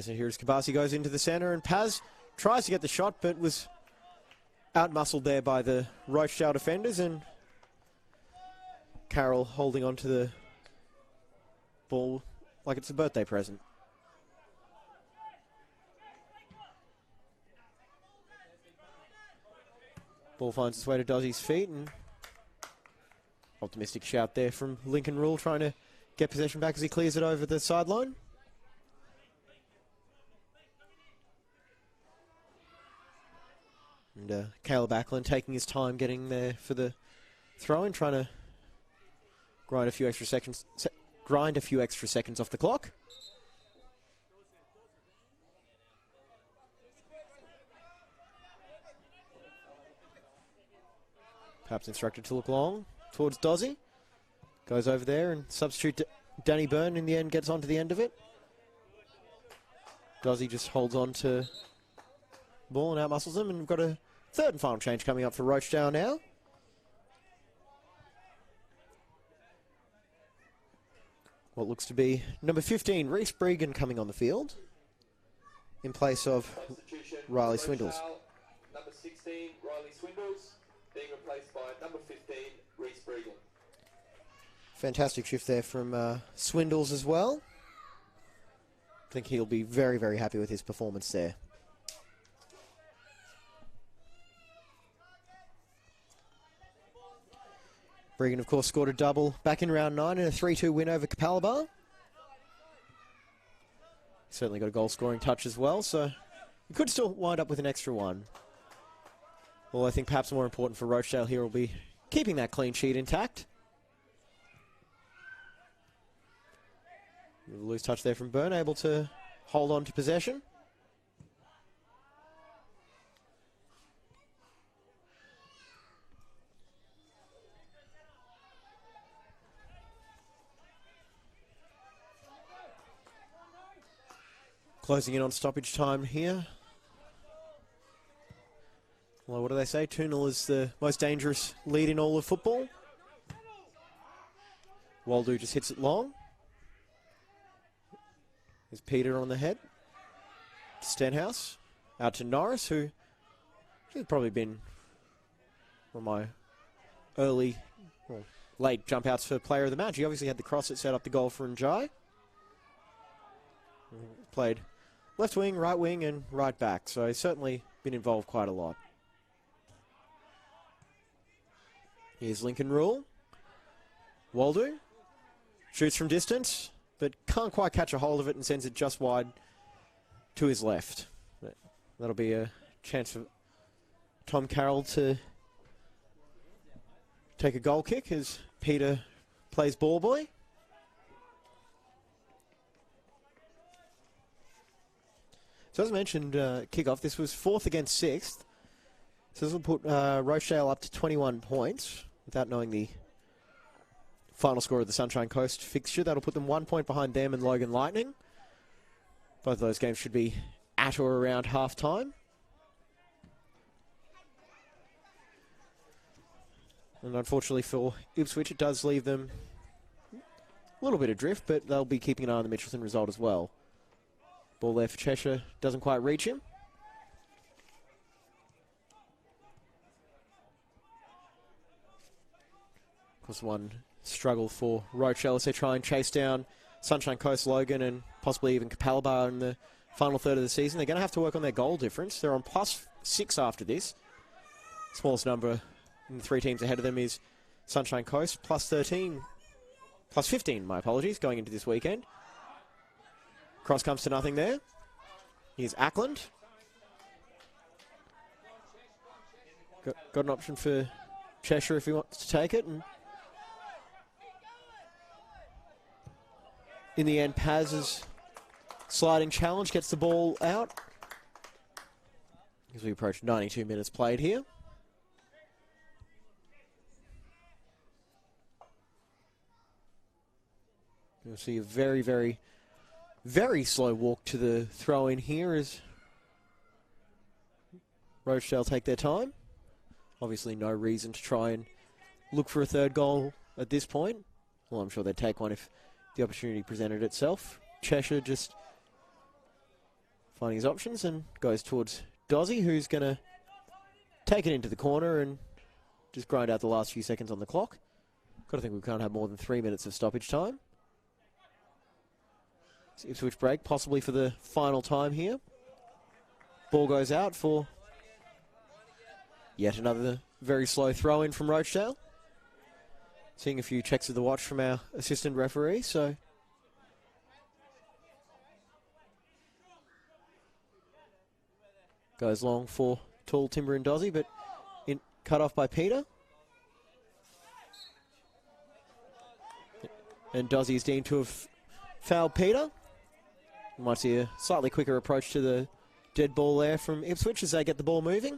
So here's Kabasi goes into the centre, and Paz tries to get the shot, but was out-muscled there by the Rochedale defenders, and Carroll holding on to the ball like it's a birthday present. Ball finds its way to Dozzy's feet, and optimistic shout there from Lincoln Rule, trying to get possession back as he clears it over the sideline. And Caleb Ackland taking his time getting there for the throw and trying to grind a few extra seconds off the clock. Perhaps instructed to look long towards Dozzy. Goes over there and substitute Danny Byrne in the end, gets onto the end of it. Dozzy just holds on to ball and outmuscles him, and we've got a third and final change coming up for Rochedale now. What looks to be number 15, Reece Bregan, coming on the field in place of Riley Swindles. Number 16, Riley Swindles, being replaced by number 15, Reece Bregan. Fantastic shift there from Swindles as well. I think he'll be very, very happy with his performance there. Bregan, of course, scored a double back in round 9 in a 3-2 win over Capalaba. Certainly got a goal-scoring touch as well, so he could still wind up with an extra one. Well, I think perhaps more important for Rochedale here will be keeping that clean sheet intact. A loose touch there from Byrne, able to hold on to possession. Closing in on stoppage time here. Well, what do they say? 2-0 is the most dangerous lead in all of football. Waldo just hits it long. There's Peter on the head. Stenhouse out to Norris, who has probably been one of my early, well, late jump outs for player of the match. He obviously had the cross that set up the goal for Njai. Played left wing, right wing, and right back, so he's certainly been involved quite a lot. Here's Lincoln Rule. Waldo shoots from distance, but can't quite catch a hold of it and sends it just wide to his left. But that'll be a chance for Tom Carroll to take a goal kick as Peter plays ball boy. So as I mentioned, kickoff, this was 4th against 6th. So this will put Rochedale up to 21 points without knowing the final score of the Sunshine Coast fixture. That'll put them 1 point behind them and Logan Lightning. Both of those games should be at or around half-time. And unfortunately for Ipswich, it does leave them a little bit adrift, but they'll be keeping an eye on the Mitchelton result as well. Ball there for Cheshire, doesn't quite reach him. Of course, one struggle for Rochedale as they try and chase down Sunshine Coast Logan and possibly even Capalaba in the final third of the season. They're going to have to work on their goal difference. They're on +6 after this. Smallest number in the 3 teams ahead of them is Sunshine Coast, +15, my apologies, going into this weekend. Cross comes to nothing there. Here's Ackland. Got an option for Cheshire if he wants to take it. And in the end, Paz's sliding challenge gets the ball out as we approach 92 minutes played here. You'll see a very, very, very slow walk to the throw in here as Rochedale take their time. Obviously no reason to try and look for a third goal at this point. Well, I'm sure they'd take one if the opportunity presented itself. Cheshire just finding his options and goes towards Dozzy, who's going to take it into the corner and just grind out the last few seconds on the clock. Got to think we can't have more than 3 minutes of stoppage time. Ipswich break, possibly for the final time here. Ball goes out for yet another very slow throw in from Rochedale. Seeing a few checks of the watch from our assistant referee, so goes long for Tall, Timber and Dozzy, but cut off by Peter. And Dozzy is deemed to have fouled Peter. You might see a slightly quicker approach to the dead ball there from Ipswich as they get the ball moving.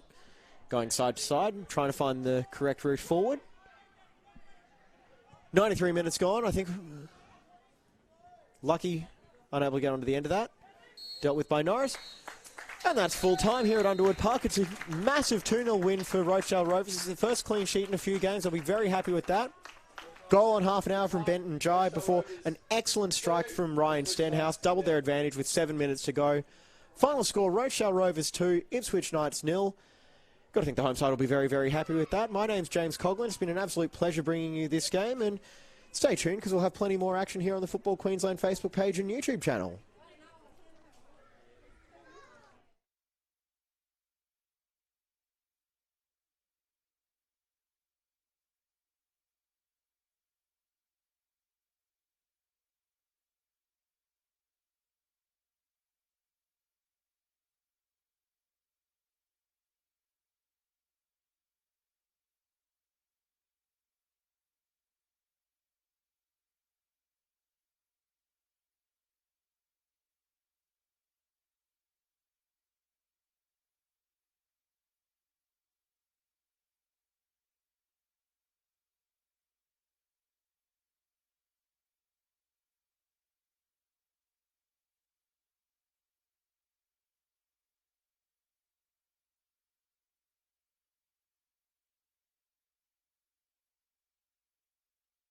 Going side to side, trying to find the correct route forward. 93 minutes gone, I think. Lucky, unable to get onto the end of that. Dealt with by Norris. And that's full time here at Underwood Park. It's a massive 2-0 win for Rochedale Rovers. It's the first clean sheet in a few games. I'll be very happy with that. Goal on half an hour from Benton Jai before an excellent strike from Ryan Stenhouse. Doubled their advantage with 7 minutes to go. Final score, Rochedale Rovers 2, Ipswich Knights 0. Got to think the home side will be very, very happy with that. My name's James Coughlin. It's been an absolute pleasure bringing you this game. And stay tuned because we'll have plenty more action here on the Football Queensland Facebook page and YouTube channel.